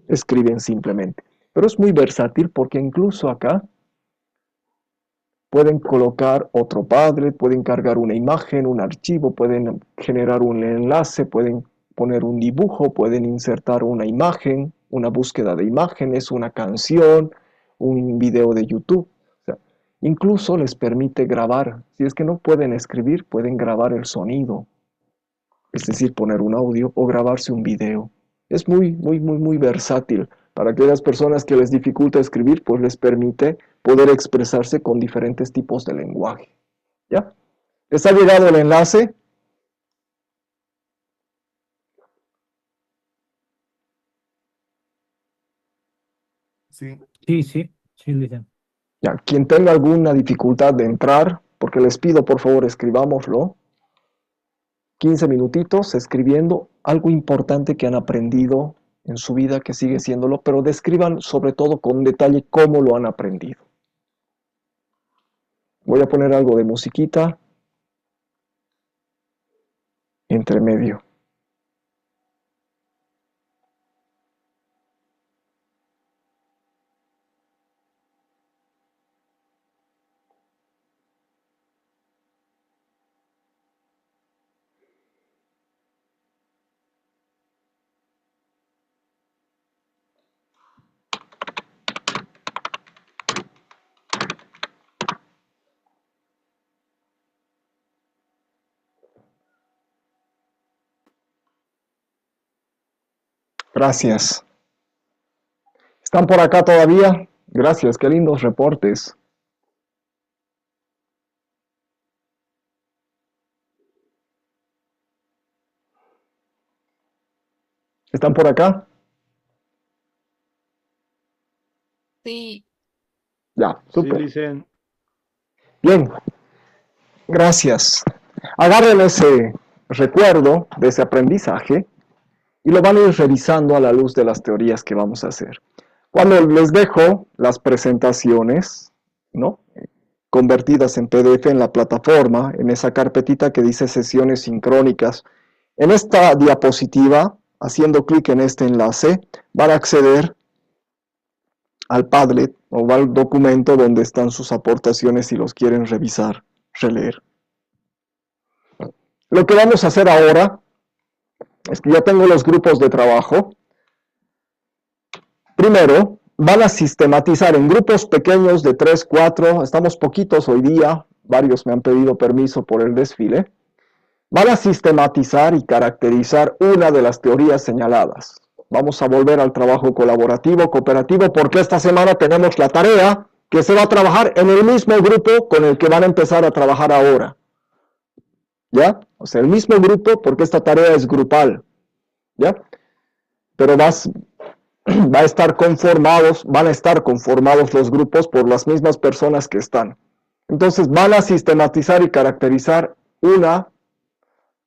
Escriben simplemente. Pero es muy versátil porque incluso acá pueden colocar otro Padlet, pueden cargar una imagen, un archivo, pueden generar un enlace, pueden poner un dibujo, pueden insertar una imagen, una búsqueda de imágenes, una canción, un video de YouTube. O sea, incluso les permite grabar. Si es que no pueden escribir, pueden grabar el sonido. Es decir, poner un audio o grabarse un video. Es muy versátil. Para aquellas personas que les dificulta escribir, pues les permite poder expresarse con diferentes tipos de lenguaje. ¿Ya? ¿Les ha llegado el enlace? Sí. Sí, Lilian. Ya, quien tenga alguna dificultad de entrar, porque les pido por favor escribámoslo, 15 minutitos escribiendo algo importante que han aprendido en su vida, que sigue siéndolo, pero describan sobre todo con detalle cómo lo han aprendido. Voy a poner algo de musiquita entre medio. Gracias. ¿Están por acá todavía? Gracias, qué lindos reportes. ¿Están por acá? Sí. Ya, súper. Sí, dicen. Bien, gracias. Agarren ese recuerdo de ese aprendizaje y lo van a ir revisando a la luz de las teorías que vamos a hacer. Cuando les dejo las presentaciones, ¿no?, convertidas en PDF en la plataforma, en esa carpetita que dice sesiones sincrónicas, en esta diapositiva haciendo clic en este enlace, van a acceder al Padlet o al documento donde están sus aportaciones si los quieren revisar, releer. Lo que vamos a hacer ahora es que ya tengo los grupos de trabajo. Primero, van a sistematizar en grupos pequeños de 3, 4, estamos poquitos hoy día, varios me han pedido permiso por el desfile. Van a sistematizar y caracterizar una de las teorías señaladas. Vamos a volver al trabajo colaborativo, cooperativo, porque esta semana tenemos la tarea que se va a trabajar en el mismo grupo con el que van a empezar a trabajar ahora. ¿Ya? O sea, el mismo grupo, porque esta tarea es grupal. ¿Ya? Pero van a estar conformados los grupos por las mismas personas que están. Entonces van a sistematizar y caracterizar una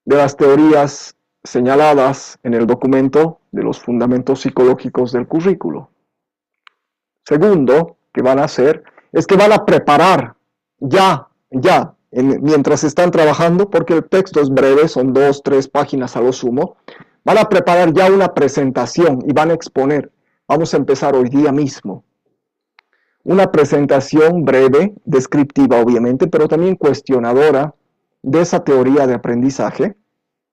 de las teorías señaladas en el documento de los fundamentos psicológicos del currículo. Segundo, que van a hacer es que van a preparar mientras están trabajando, porque el texto es breve, son 2, 3 páginas a lo sumo, van a preparar ya una presentación y van a exponer. Vamos a empezar hoy día mismo. Una presentación breve, descriptiva obviamente, pero también cuestionadora de esa teoría de aprendizaje,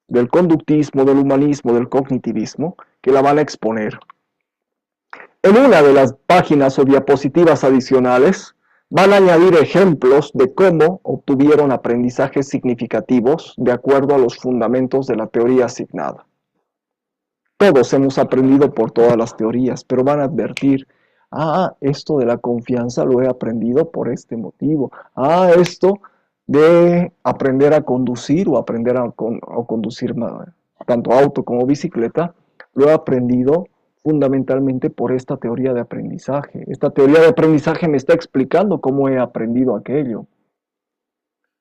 del conductismo, del humanismo, del cognitivismo, que la van a exponer. En una de las páginas o diapositivas adicionales, van a añadir ejemplos de cómo obtuvieron aprendizajes significativos de acuerdo a los fundamentos de la teoría asignada. Todos hemos aprendido por todas las teorías, pero van a advertir, esto de la confianza lo he aprendido por este motivo. Esto de aprender a conducir o aprender a conducir tanto auto como bicicleta, lo he aprendido fundamentalmente por esta teoría de aprendizaje. Esta teoría de aprendizaje me está explicando cómo he aprendido aquello.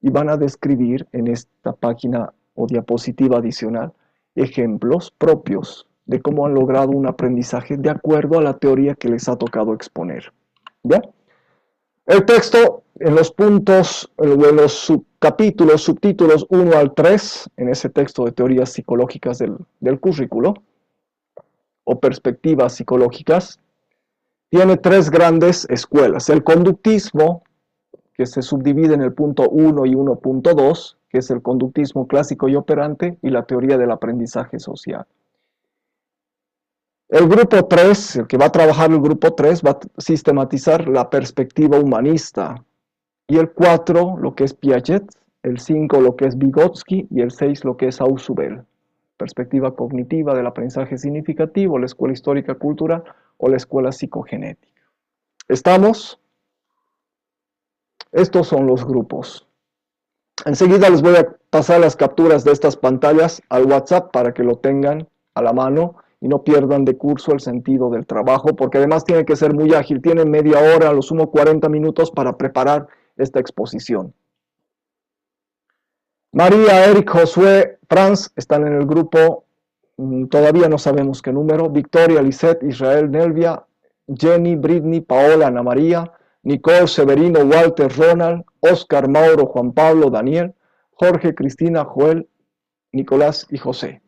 Y van a describir en esta página o diapositiva adicional ejemplos propios de cómo han logrado un aprendizaje de acuerdo a la teoría que les ha tocado exponer. ¿Ya? El texto en los puntos, en los subcapítulos, subtítulos 1 al 3, en ese texto de teorías psicológicas del currículo, o perspectivas psicológicas, tiene 3 grandes escuelas. El conductismo, que se subdivide en el punto 1 y 1.2, que es el conductismo clásico y operante, y la teoría del aprendizaje social. El grupo 3, el que va a trabajar el grupo 3, va a sistematizar la perspectiva humanista. Y el 4, lo que es Piaget, el 5, lo que es Vygotsky, y el 6, lo que es Ausubel. Perspectiva cognitiva del aprendizaje significativo, la escuela histórica cultural o la escuela psicogenética. ¿Estamos? Estos son los grupos. Enseguida les voy a pasar las capturas de estas pantallas al WhatsApp para que lo tengan a la mano y no pierdan de curso el sentido del trabajo, porque además tiene que ser muy ágil. Tienen media hora, a lo sumo 40 minutos para preparar esta exposición. María, Eric, Josué, Franz están en el grupo, todavía no sabemos qué número. Victoria, Lisette, Israel, Nelvia, Jenny, Britney, Paola, Ana María, Nicole, Severino, Walter, Ronald, Oscar, Mauro, Juan Pablo, Daniel, Jorge, Cristina, Joel, Nicolás y José.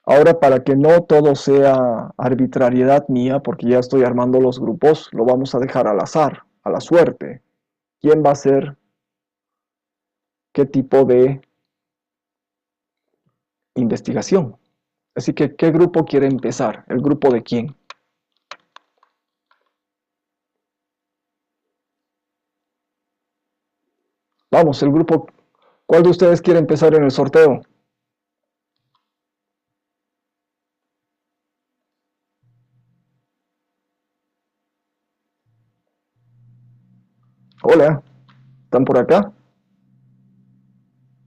Ahora, para que no todo sea arbitrariedad mía, porque ya estoy armando los grupos, lo vamos a dejar al azar, a la suerte. ¿Quién va a ser qué tipo de investigación? Así que, ¿qué grupo quiere empezar? ¿El grupo de quién? Vamos, el grupo. ¿Cuál de ustedes quiere empezar en el sorteo? Hola, ¿están por acá?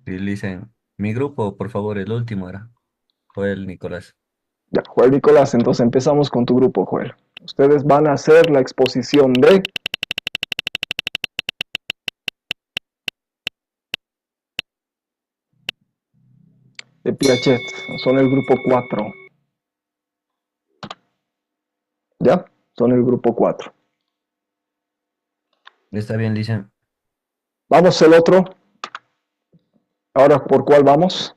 Y le dicen, mi grupo, por favor, el último era Joel Nicolás. Ya, Joel Nicolás, entonces empezamos con tu grupo, Joel. Ustedes van a hacer la exposición de Piaget, son el grupo 4. ¿Ya? Son el grupo 4. Está bien, dicen. Vamos el otro. Ahora, ¿por cuál vamos?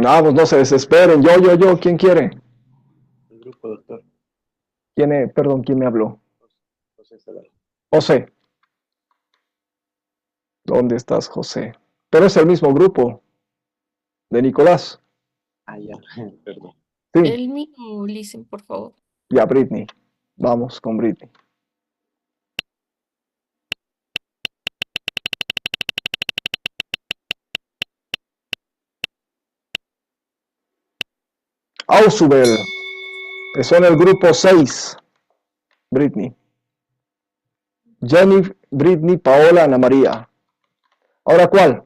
Vamos, no se desesperen. Yo. ¿Quién quiere? El grupo, doctor. Perdón, ¿quién me habló? José Salado. José. ¿Dónde estás, José? Pero es el mismo grupo de Nicolás. Ah, ya, perdón. Sí, El mismo, listen, por favor. ya, Britney. Vamos con Britney. Ausubel. Son el grupo 6. Britney. Jenny, Britney, Paola, Ana María. ¿Ahora cuál?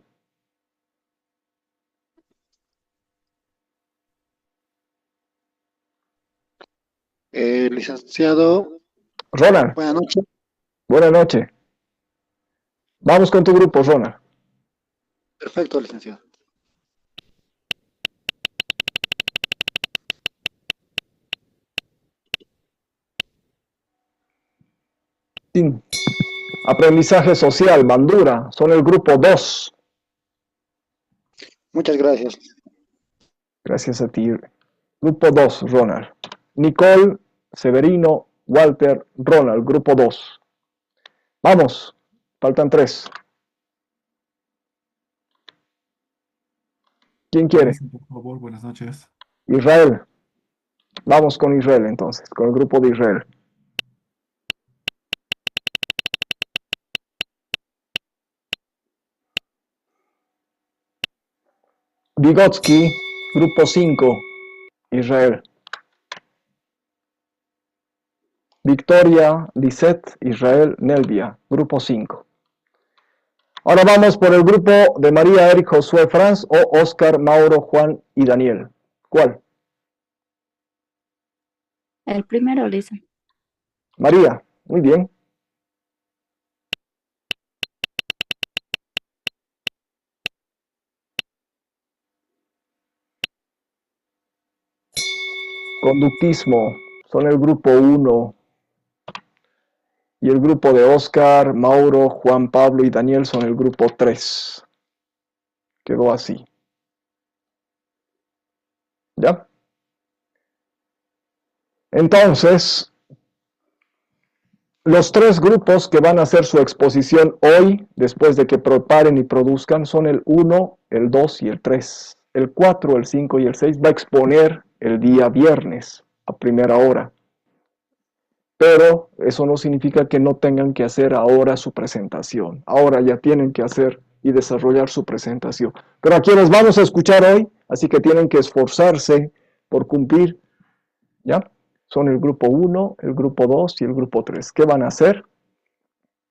Licenciado, Ronald. buenas noches. Buenas noches. Vamos con tu grupo, Ronald. Perfecto, licenciado. Sí. Aprendizaje social, Bandura. Son el grupo 2. Muchas gracias. Gracias a ti. Grupo 2, Ronald. Nicole, Severino, Walter, Ronald, grupo 2. Vamos, faltan 3. ¿Quién quiere? Por favor, buenas noches. Israel. Vamos con Israel entonces, con el grupo de Israel. Vygotsky, grupo 5, Israel. Victoria, Lisette, Israel, Nelvia, grupo 5. Ahora vamos por el grupo de María, Eric, Josué, Franz o Oscar, Mauro, Juan y Daniel. ¿Cuál? El primero, Lisa. María, muy bien. Conductismo, son el grupo 1. Y el grupo de Oscar, Mauro, Juan Pablo y Daniel son el grupo 3. Quedó así. ¿Ya? Entonces, los 3 grupos que van a hacer su exposición hoy, después de que preparen y produzcan, son el 1, el 2 y el 3. El 4, el 5 y el 6 va a exponer el día viernes a primera hora. Pero eso no significa que no tengan que hacer ahora su presentación. Ahora ya tienen que hacer y desarrollar su presentación. Pero a quienes vamos a escuchar hoy, así que tienen que esforzarse por cumplir, ¿ya? Son el grupo 1, el grupo 2 y el grupo 3. ¿Qué van a hacer?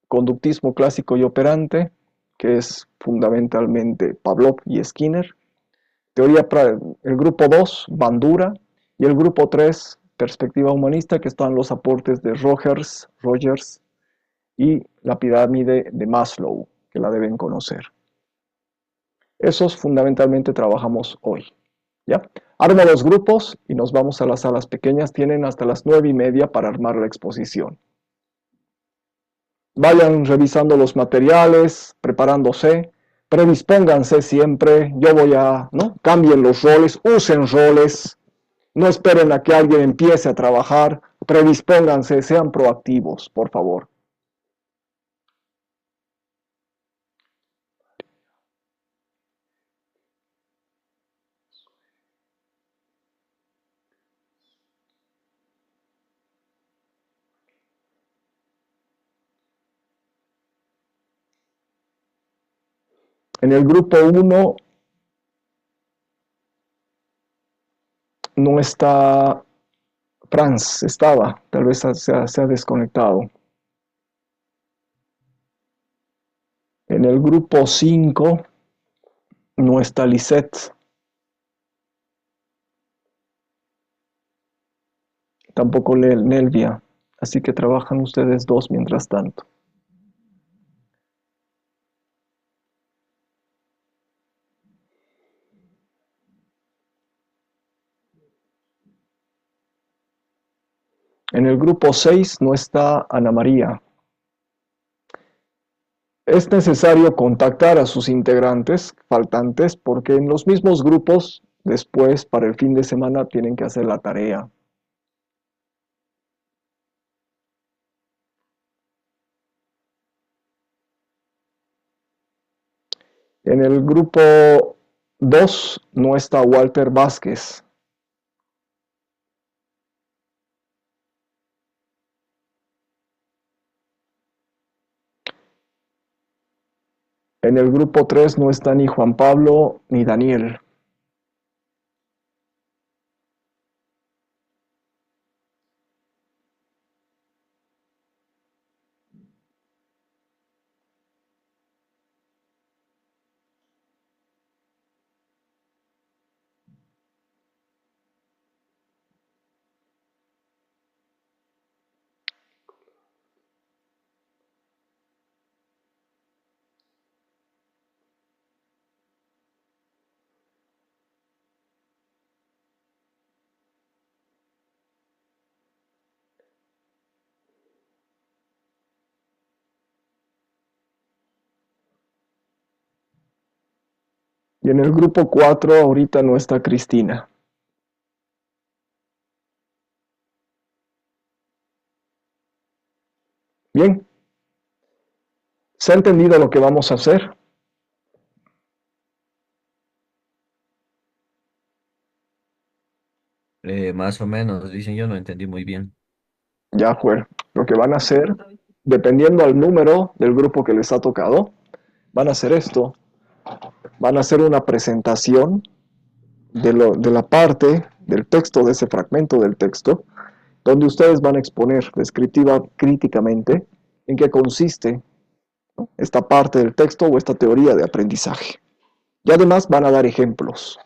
Conductismo clásico y operante, que es fundamentalmente Pavlov y Skinner. Teoría para el grupo 2, Bandura. Y el grupo 3, perspectiva humanista, que están los aportes de Rogers y la pirámide de Maslow, que la deben conocer. Esos fundamentalmente trabajamos hoy. ¿Ya? Armo los grupos y nos vamos a las salas pequeñas. Tienen hasta las 9:30 para armar la exposición. Vayan revisando los materiales, preparándose, predispónganse siempre. ¿no? Cambien los roles, usen roles. No esperen a que alguien empiece a trabajar. Predispónganse, sean proactivos, por favor. En el grupo 1 no está Franz, estaba, tal vez se ha desconectado. En el grupo 5 no está Lisette. Tampoco Nelvia. Así que trabajan ustedes 2 mientras tanto. En el grupo 6 no está Ana María. Es necesario contactar a sus integrantes faltantes porque en los mismos grupos Después, para el fin de semana, tienen que hacer la tarea. En el grupo 2 no está Walter Vázquez. En el grupo 3 no está ni Juan Pablo ni Daniel. Y en el grupo 4 ahorita no está Cristina. Bien, ¿se ha entendido lo que vamos a hacer? Más o menos, dicen, yo no entendí muy bien. Ya fue. Lo que van a hacer, dependiendo al número del grupo que les ha tocado, van a hacer esto. Van a hacer una presentación de la parte del texto, de ese fragmento del texto, donde ustedes van a exponer descriptiva críticamente en qué consiste esta parte del texto o esta teoría de aprendizaje. Y además van a dar ejemplos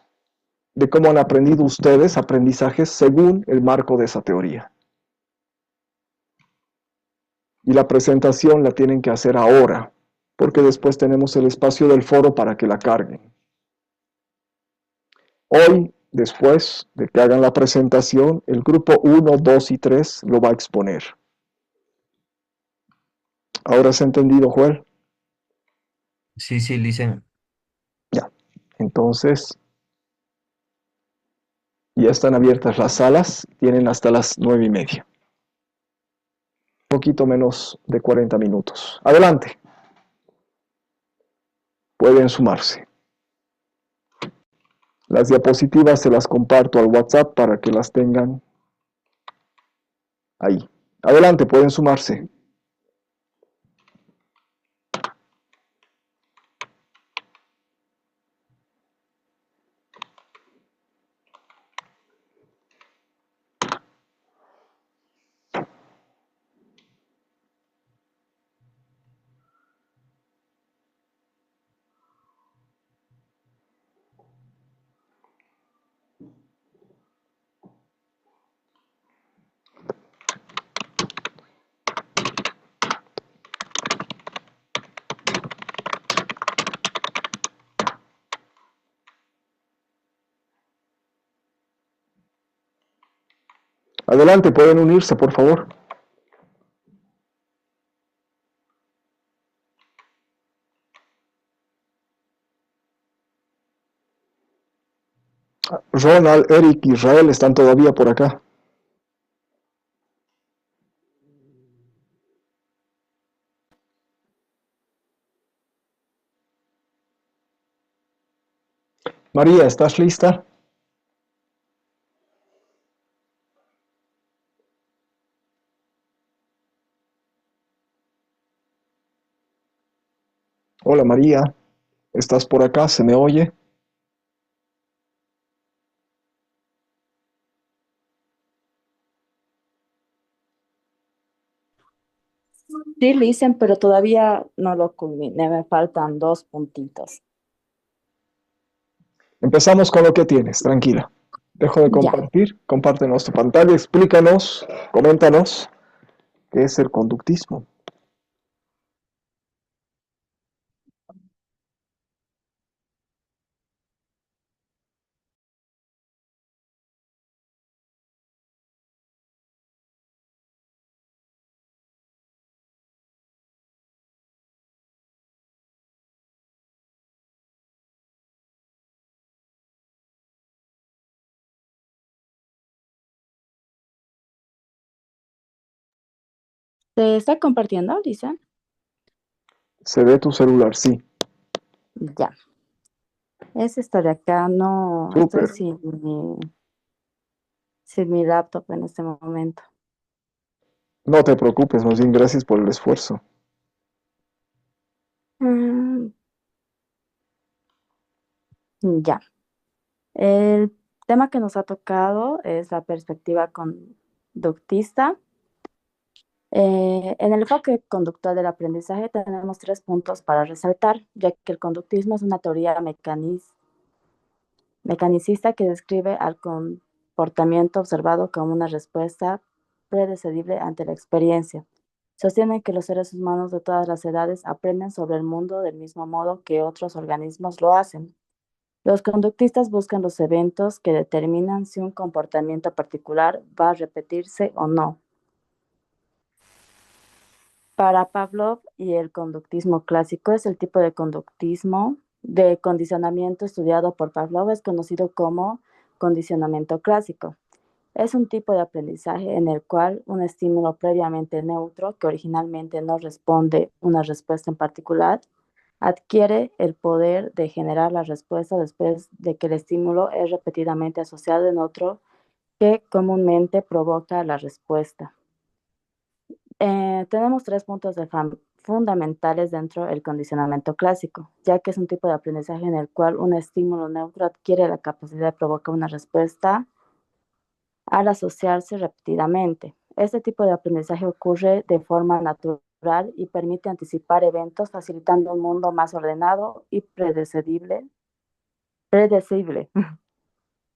de cómo han aprendido ustedes aprendizajes según el marco de esa teoría. Y la presentación la tienen que hacer ahora, porque después tenemos el espacio del foro para que la carguen. Hoy, después de que hagan la presentación, el grupo 1, 2 y 3 lo va a exponer. ¿Ahora se ha entendido, Joel? Sí, sí, dicen. Ya. Entonces, ya están abiertas las salas, tienen hasta las 9:30. Un poquito menos de 40 minutos. Adelante. Pueden sumarse. Las diapositivas se las comparto al WhatsApp para que las tengan ahí. Adelante, pueden sumarse. Adelante, pueden unirse, por favor. Ronald, Eric, Israel están todavía por acá. María, ¿estás lista? Hola María, ¿estás por acá? ¿Se me oye? Sí, lo dicen, pero todavía no lo culminé, me faltan 2 puntitos. Empezamos con lo que tienes, tranquila. Dejo de Ya. compartir, compártenos tu pantalla, explícanos, coméntanos qué es el conductismo. ¿Se está compartiendo, Lisa? Se ve tu celular, sí. Ya. Es esta de acá, no estoy Súper. sin mi laptop en este momento. No te preocupes, más bien gracias por el esfuerzo. Mm, ya. El tema que nos ha tocado es la perspectiva conductista. En el enfoque conductual del aprendizaje tenemos 3 puntos para resaltar, ya que el conductismo es una teoría mecanicista que describe al comportamiento observado como una respuesta predecible ante la experiencia. Sostiene que los seres humanos de todas las edades aprenden sobre el mundo del mismo modo que otros organismos lo hacen. Los conductistas buscan los eventos que determinan si un comportamiento particular va a repetirse o no. Para Pavlov y el conductismo clásico es el tipo de conductismo de condicionamiento estudiado por Pavlov, es conocido como condicionamiento clásico. Es un tipo de aprendizaje en el cual un estímulo previamente neutro, que originalmente no responde una respuesta en particular, adquiere el poder de generar la respuesta después de que el estímulo es repetidamente asociado en otro que comúnmente provoca la respuesta. Tenemos 3 puntos fundamentales dentro del condicionamiento clásico, ya que es un tipo de aprendizaje en el cual un estímulo neutro adquiere la capacidad de provocar una respuesta al asociarse repetidamente. Este tipo de aprendizaje ocurre de forma natural y permite anticipar eventos, facilitando un mundo más ordenado y predecible.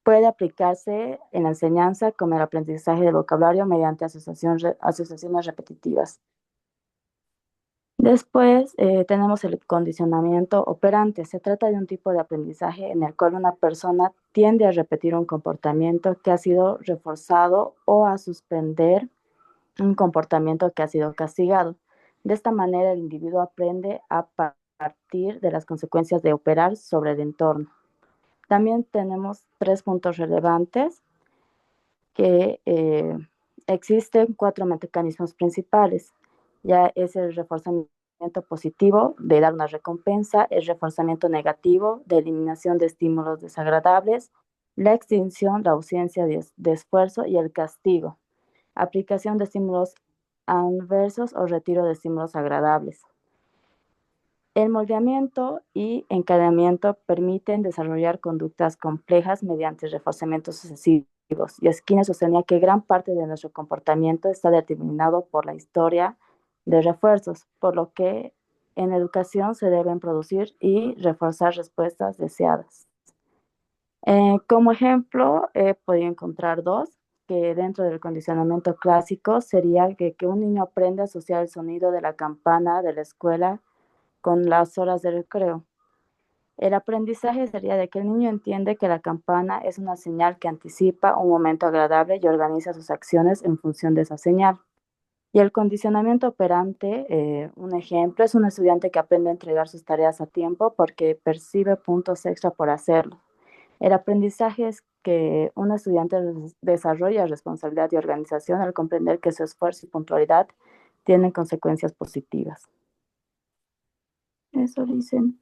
Puede aplicarse en la enseñanza como el aprendizaje de vocabulario mediante asociaciones repetitivas. Después tenemos el condicionamiento operante. Se trata de un tipo de aprendizaje en el cual una persona tiende a repetir un comportamiento que ha sido reforzado o a suspender un comportamiento que ha sido castigado. De esta manera, el individuo aprende a partir de las consecuencias de operar sobre el entorno. También tenemos 3 puntos relevantes que existen 4 mecanismos principales. Ya es el reforzamiento positivo de dar una recompensa, el reforzamiento negativo de eliminación de estímulos desagradables, la extinción, la ausencia de esfuerzo y el castigo, aplicación de estímulos adversos o retiro de estímulos agradables. El moldeamiento y encadenamiento permiten desarrollar conductas complejas mediante reforzamientos sucesivos. Y Skinner sostenía que gran parte de nuestro comportamiento está determinado por la historia de refuerzos, por lo que en educación se deben producir y reforzar respuestas deseadas. Como ejemplo, he podido encontrar 2, que dentro del condicionamiento clásico sería que un niño aprende a asociar el sonido de la campana de la escuela con las horas de recreo. El aprendizaje sería de que el niño entiende que la campana es una señal que anticipa un momento agradable y organiza sus acciones en función de esa señal. Y el condicionamiento operante, un ejemplo, es un estudiante que aprende a entregar sus tareas a tiempo porque percibe puntos extra por hacerlo. El aprendizaje es que un estudiante desarrolla responsabilidad y organización al comprender que su esfuerzo y puntualidad tienen consecuencias positivas. Eso dicen.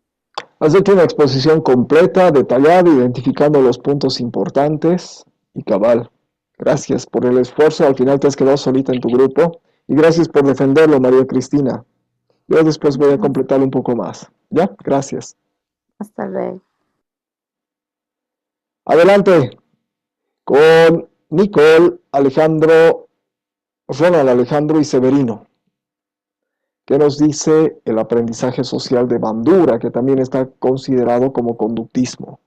Has hecho una exposición completa, detallada, identificando los puntos importantes y cabal. Gracias por el esfuerzo, al final te has quedado solita en tu grupo y gracias por defenderlo, María Cristina. Yo después voy a completar un poco más. ¿Ya? Gracias. Hasta luego. Adelante con Nicole, Alejandro, Ronald, Alejandro y Severino. ¿Qué nos dice el aprendizaje social de Bandura, que también está considerado como conductismo?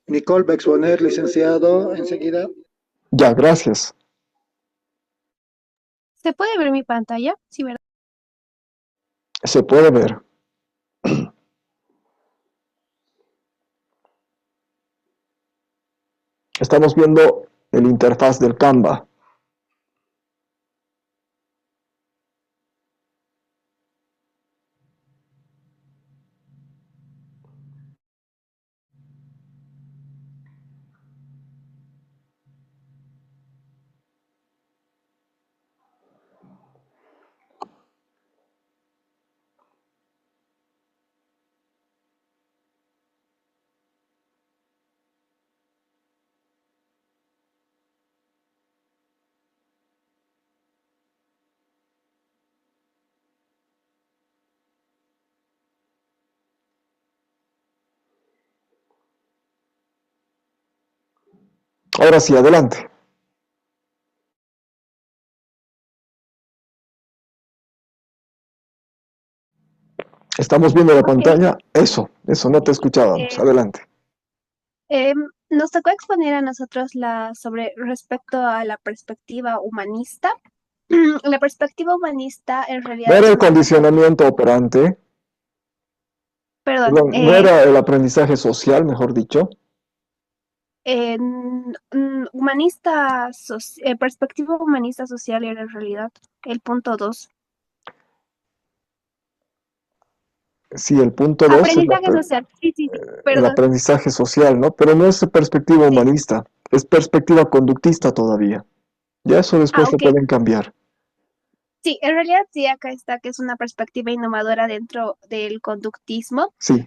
Nicole va a exponer, licenciado, enseguida. Ya, gracias. ¿Se puede ver mi pantalla? Sí, ¿verdad? Se puede ver. Estamos viendo el interfaz del Canva. Ahora sí, adelante. Estamos viendo la Ok, pantalla. Eso, no te escuchábamos. eh, Adelante. nos tocó exponer a nosotros sobre respecto a la perspectiva humanista. La perspectiva humanista en No realidad era es el una perspectiva, condicionamiento operante, perdón, perdón, no era el aprendizaje social, mejor dicho. humanista, perspectiva humanista social era en realidad el punto 2. Sí, el punto 2 es Aprendizaje social, sí, sí, sí, el perdón. aprendizaje social, ¿no? Pero no es perspectiva Sí. humanista, es perspectiva conductista todavía. Ya eso después lo Ok. pueden cambiar. Sí, en realidad sí, acá está que es una perspectiva innovadora dentro del conductismo, Sí,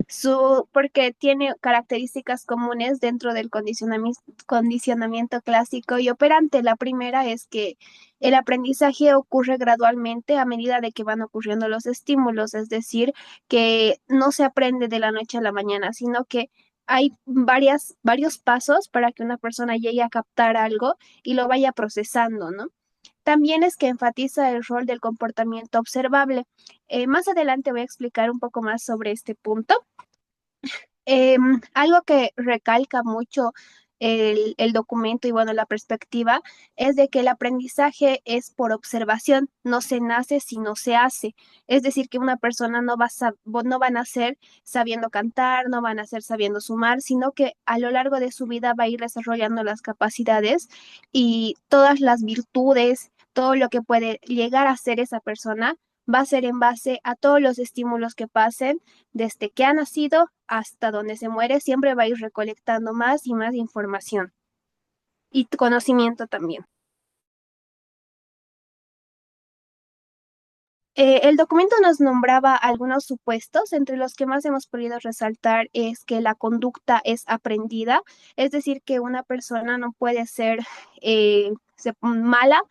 porque tiene características comunes dentro del condicionamiento clásico y operante. La primera es que el aprendizaje ocurre gradualmente a medida de que van ocurriendo los estímulos, es decir, que no se aprende de la noche a la mañana, sino que hay varios pasos para que una persona llegue a captar algo y lo vaya procesando, ¿no? También es que enfatiza el rol del comportamiento observable. Más adelante voy a explicar un poco más sobre este punto. Algo que recalca mucho el documento y bueno, la perspectiva es de que el aprendizaje es por observación, no se nace sino se hace. Es decir, que una persona no va a nacer sabiendo cantar, no va a nacer sabiendo sumar, sino que a lo largo de su vida va a ir desarrollando las capacidades y todas las virtudes, todo lo que puede llegar a ser esa persona va a ser en base a todos los estímulos que pasen desde que ha nacido hasta donde se muere, siempre va a ir recolectando más y más información y conocimiento también. El documento nos nombraba algunos supuestos, entre los que más hemos podido resaltar es que la conducta es aprendida, es decir, que una persona no puede ser mala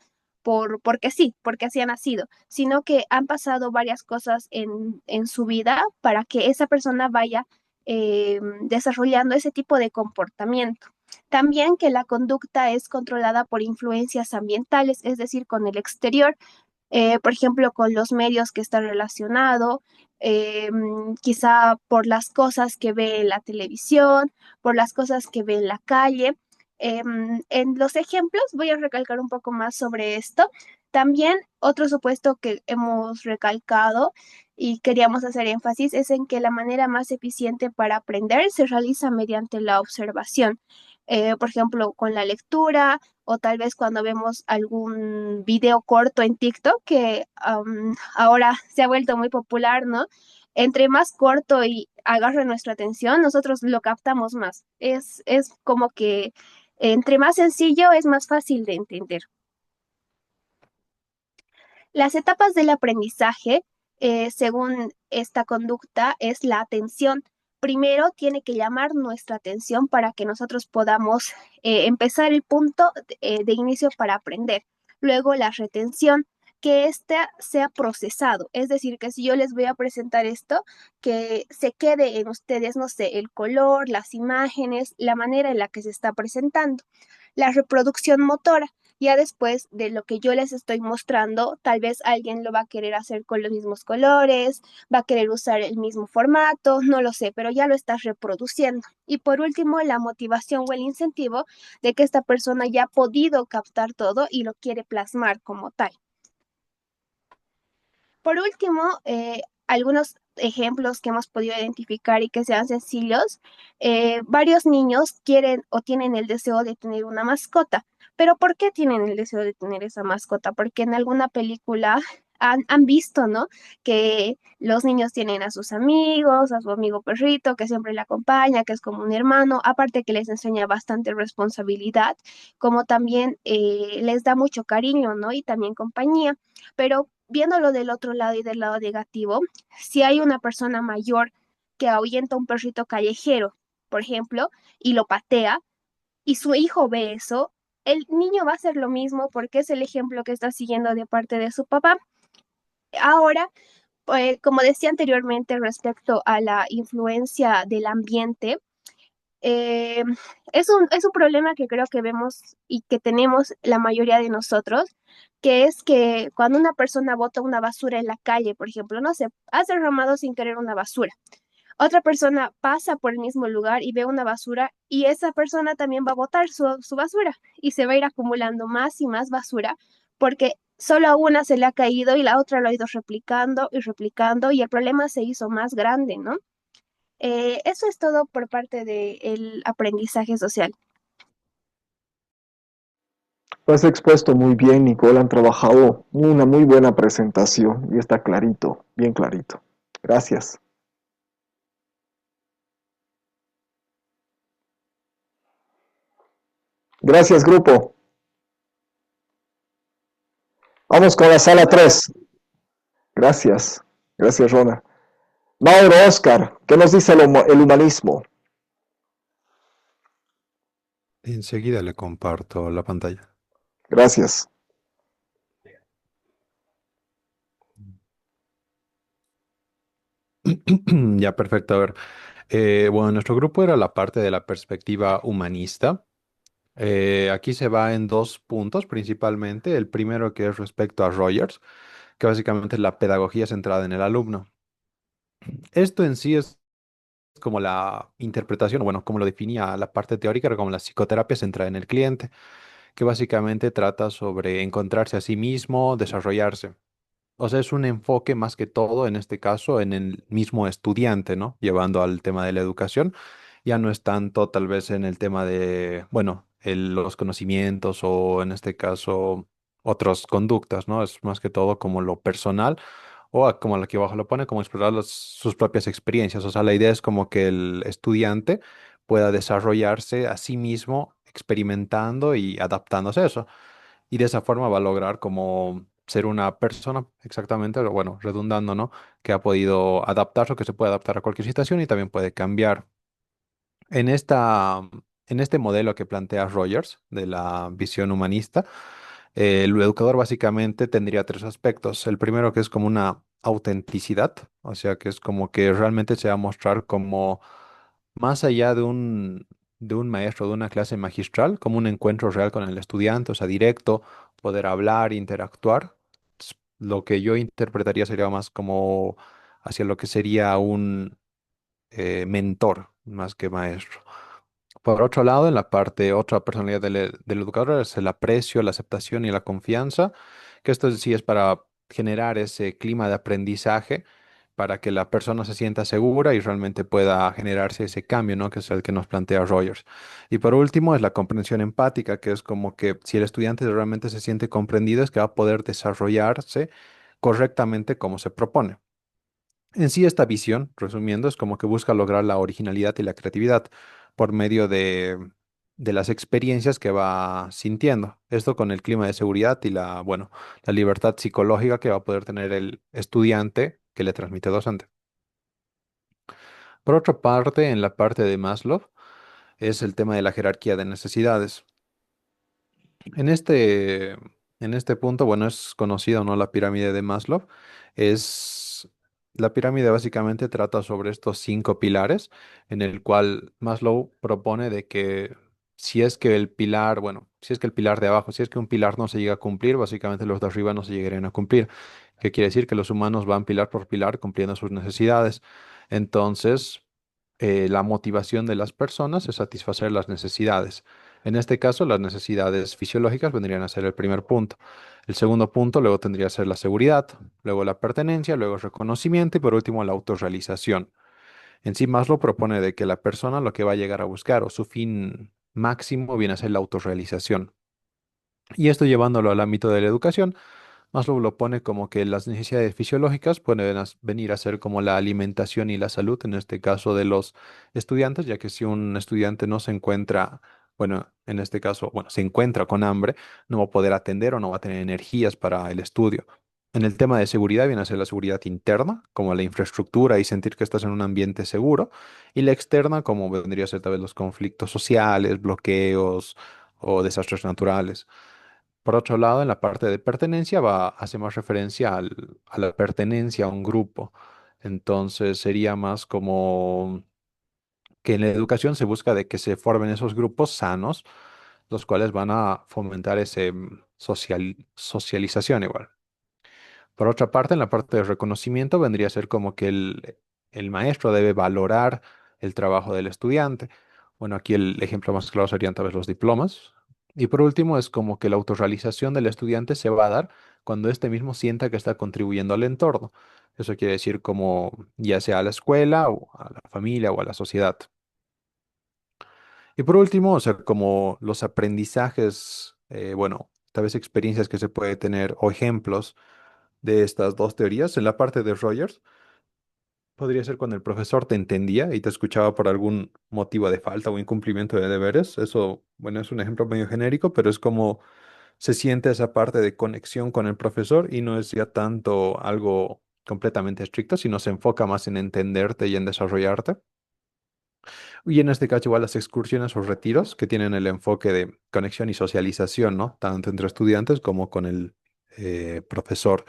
porque sí, porque así ha nacido, sino que han pasado varias cosas en su vida para que esa persona vaya desarrollando ese tipo de comportamiento. También que la conducta es controlada por influencias ambientales, es decir, con el exterior, por ejemplo, con los medios que está relacionado, quizá por las cosas que ve en la televisión, por las cosas que ve en la calle. En los ejemplos voy a recalcar un poco más sobre esto. También otro supuesto que hemos recalcado y queríamos hacer énfasis es en que la manera más eficiente para aprender se realiza mediante la observación. Por ejemplo, con la lectura, o tal vez cuando vemos algún video corto en TikTok, que ahora se ha vuelto muy popular, ¿no? Entre más corto y agarre nuestra atención, nosotros lo captamos más. Es como que entre más sencillo es más fácil de entender. Las etapas del aprendizaje, según esta conducta, es la atención. Primero tiene que llamar nuestra atención para que nosotros podamos empezar el punto de inicio para aprender. Luego la retención, que éste sea procesado. Es decir, que si yo les voy a presentar esto, que se quede en ustedes, no sé, el color, las imágenes, la manera en la que se está presentando. La reproducción motora. Ya después de lo que yo les estoy mostrando, tal vez alguien lo va a querer hacer con los mismos colores, va a querer usar el mismo formato, no lo sé, pero ya lo estás reproduciendo. Y por último, la motivación o el incentivo de que esta persona ya ha podido captar todo y lo quiere plasmar como tal. Por último, algunos ejemplos que hemos podido identificar y que sean sencillos, varios niños quieren o tienen el deseo de tener una mascota. Pero ¿por qué tienen el deseo de tener esa mascota? Porque en alguna película han visto, ¿no? Que los niños tienen a sus amigos, a su amigo perrito que siempre le acompaña, que es como un hermano, aparte que les enseña bastante responsabilidad, como también les da mucho cariño, ¿no? Y también compañía. Pero viéndolo del otro lado y del lado negativo, si hay una persona mayor que ahuyenta a un perrito callejero, por ejemplo, y lo patea, y su hijo ve eso, el niño va a hacer lo mismo porque es el ejemplo que está siguiendo de parte de su papá. Ahora, como decía anteriormente respecto a la influencia del ambiente, Eh, es un problema que creo que vemos y que tenemos la mayoría de nosotros, que es que cuando una persona bota una basura en la calle, por ejemplo, no sé, has derramado sin querer una basura. Otra persona pasa por el mismo lugar y ve una basura y esa persona también va a botar su basura y se va a ir acumulando más y más basura porque solo a una se le ha caído y la otra lo ha ido replicando y replicando y el problema se hizo más grande, ¿no? Eso es todo por parte del aprendizaje social. Lo has expuesto muy bien, Nicole. Han trabajado una muy buena presentación y está clarito, bien clarito. Gracias. Gracias, grupo. Vamos con la sala 3. Gracias. Gracias, Rona. Mauro, Oscar, ¿qué nos dice el humanismo? Enseguida le comparto la pantalla. Gracias. Ya, perfecto. A ver, bueno, nuestro grupo era la parte de la perspectiva humanista. Aquí se va en dos puntos principalmente. El primero que es respecto a Rogers, que básicamente es la pedagogía centrada en el alumno. Esto en sí es como la interpretación, o bueno, como lo definía la parte teórica, era como la psicoterapia centrada en el cliente, que básicamente trata sobre encontrarse a sí mismo, desarrollarse. O sea, es un enfoque más que todo, en este caso, en el mismo estudiante, ¿no? Llevando al tema de la educación. Ya no es tanto tal vez en el tema de, bueno, los conocimientos o en este caso otras conductas, ¿no? Es más que todo como lo personal o como aquí abajo lo pone, como explorar sus propias experiencias. O sea, la idea es como que el estudiante pueda desarrollarse a sí mismo experimentando y adaptándose a eso. Y de esa forma va a lograr como ser una persona, exactamente, o bueno, redundando, ¿no? Que ha podido adaptarse o que se puede adaptar a cualquier situación y también puede cambiar. En en este modelo que plantea Rogers de la visión humanista, el educador básicamente tendría tres aspectos. El primero que es como una autenticidad, o sea, que es como que realmente se va a mostrar como más allá de un maestro, de una clase magistral, como un encuentro real con el estudiante, o sea, directo, poder hablar, interactuar. Lo que yo interpretaría sería más como hacia lo que sería un mentor, más que maestro. Por otro lado, en la parte, otra personalidad del educador es el aprecio, la aceptación y la confianza, que esto sí es para generar ese clima de aprendizaje, para que la persona se sienta segura y realmente pueda generarse ese cambio, ¿no? Que es el que nos plantea Rogers. Y por último, es la comprensión empática, que es como que si el estudiante realmente se siente comprendido, es que va a poder desarrollarse correctamente como se propone. En sí, esta visión, resumiendo, es como que busca lograr la originalidad y la creatividad por medio de las experiencias que va sintiendo. Esto con el clima de seguridad y bueno, la libertad psicológica que va a poder tener el estudiante que le transmite docente. Por otra parte, en la parte de Maslow, es el tema de la jerarquía de necesidades. En en este punto, bueno, es conocido, ¿no? La pirámide de Maslow. Es, la pirámide básicamente trata sobre estos cinco pilares, en el cual Maslow propone de que si es que el pilar, bueno, si es que el pilar de abajo, si es que un pilar no se llega a cumplir, básicamente los de arriba no se llegarían a cumplir. ¿Qué quiere decir? Que los humanos van pilar por pilar cumpliendo sus necesidades. Entonces, la motivación de las personas es satisfacer las necesidades. En este caso, las necesidades fisiológicas vendrían a ser el primer punto. El segundo punto luego tendría que ser la seguridad, luego la pertenencia, luego el reconocimiento y por último la autorrealización. En sí, Maslow propone de que la persona lo que va a llegar a buscar o su fin máximo viene a ser la autorrealización. Y esto llevándolo al ámbito de la educación, Maslow lo pone como que las necesidades fisiológicas pueden venir a ser como la alimentación y la salud, en este caso de los estudiantes, ya que si un estudiante no se encuentra, bueno, en este caso, bueno, se encuentra con hambre, no va a poder atender o no va a tener energías para el estudio. En el tema de seguridad viene a ser la seguridad interna, como la infraestructura y sentir que estás en un ambiente seguro, y la externa, como vendría a ser tal vez los conflictos sociales, bloqueos o desastres naturales. Por otro lado, en la parte de pertenencia hace más referencia a la pertenencia a un grupo. Entonces sería más como que en la educación se busca de que se formen esos grupos sanos, los cuales van a fomentar ese socialización igual. Por otra parte, en la parte de reconocimiento vendría a ser como que el maestro debe valorar el trabajo del estudiante. Bueno, aquí el ejemplo más claro serían tal vez los diplomas. Y por último, es como que la autorrealización del estudiante se va a dar cuando éste mismo sienta que está contribuyendo al entorno. Eso quiere decir como ya sea a la escuela o a la familia o a la sociedad. Y por último, o sea, como los aprendizajes, bueno, tal vez experiencias que se puede tener o ejemplos de estas dos teorías. En la parte de Rogers, podría ser cuando el profesor te entendía y te escuchaba por algún motivo de falta o incumplimiento de deberes. Eso, bueno, es un ejemplo medio genérico, pero es como se siente esa parte de conexión con el profesor y no es ya tanto algo completamente estricto, sino se enfoca más en entenderte y en desarrollarte. Y en este caso, igual las excursiones o retiros que tienen el enfoque de conexión y socialización, ¿no? Tanto entre estudiantes como con el profesor.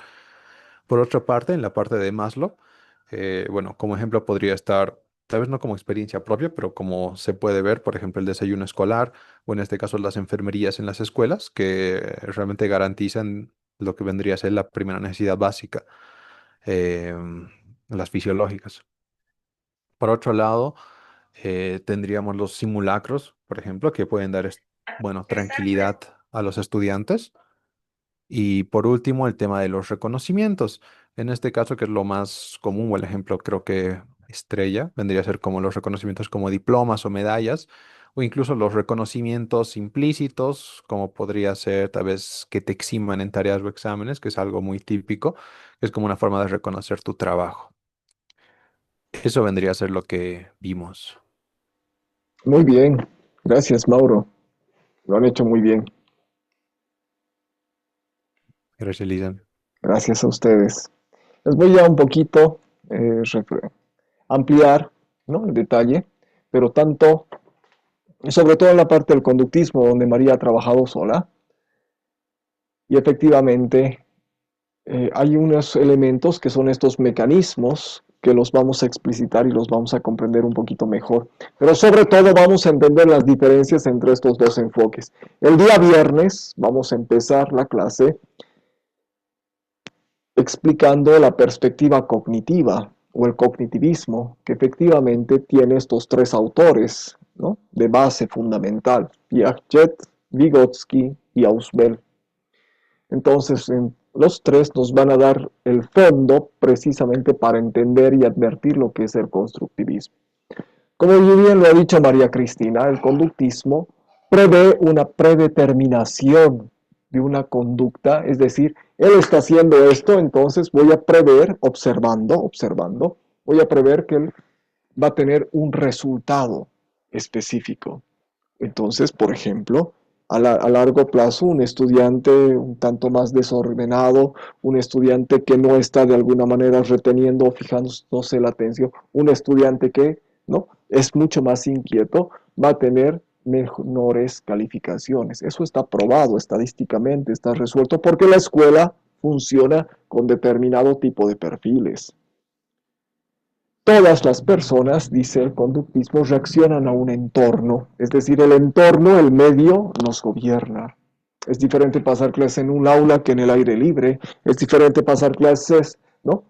Por otra parte, en la parte de Maslow, bueno, como ejemplo podría estar, tal vez no como experiencia propia, pero como se puede ver, por ejemplo, el desayuno escolar, o en este caso las enfermerías en las escuelas, que realmente garantizan lo que vendría a ser la primera necesidad básica, las fisiológicas. Por otro lado, tendríamos los simulacros, por ejemplo, que pueden dar, bueno, tranquilidad a los estudiantes. Y por último, el tema de los reconocimientos. En este caso, que es lo más común, o el ejemplo creo que estrella, vendría a ser como los reconocimientos como diplomas o medallas, o incluso los reconocimientos implícitos, como podría ser tal vez que te eximan en tareas o exámenes, que es algo muy típico, que es como una forma de reconocer tu trabajo. Eso vendría a ser lo que vimos. Muy bien, gracias Mauro, lo han hecho muy bien. Gracias, Lisan. Gracias a ustedes. Les voy a un poquito ampliar, ¿no?, el detalle, pero tanto, sobre todo en la parte del conductismo, donde María ha trabajado sola, y efectivamente hay unos elementos que son estos mecanismos que los vamos a explicitar y los vamos a comprender un poquito mejor. Pero sobre todo vamos a entender las diferencias entre estos dos enfoques. El día viernes vamos a empezar la clase explicando la perspectiva cognitiva o el cognitivismo, que efectivamente tiene estos tres autores, ¿no?, de base fundamental: Piaget, Vygotsky y Ausubel. Entonces, los tres nos van a dar el fondo precisamente para entender y advertir lo que es el constructivismo. Como bien lo ha dicho María Cristina, el conductismo prevé una predeterminación de una conducta, es decir, él está haciendo esto, entonces voy a prever, observando, voy a prever que él va a tener un resultado específico. Entonces, por ejemplo, a largo plazo, un estudiante un tanto más desordenado, un estudiante que no está de alguna manera reteniendo o fijándose la atención, un estudiante que no es mucho más inquieto, va a tener menores calificaciones. Eso está probado estadísticamente, está resuelto, porque la escuela funciona con determinado tipo de perfiles. Todas las personas, dice el conductismo, reaccionan a un entorno, es decir, el entorno, el medio, nos gobierna. Es diferente pasar clases en un aula que en el aire libre, es diferente pasar clases, ¿no?,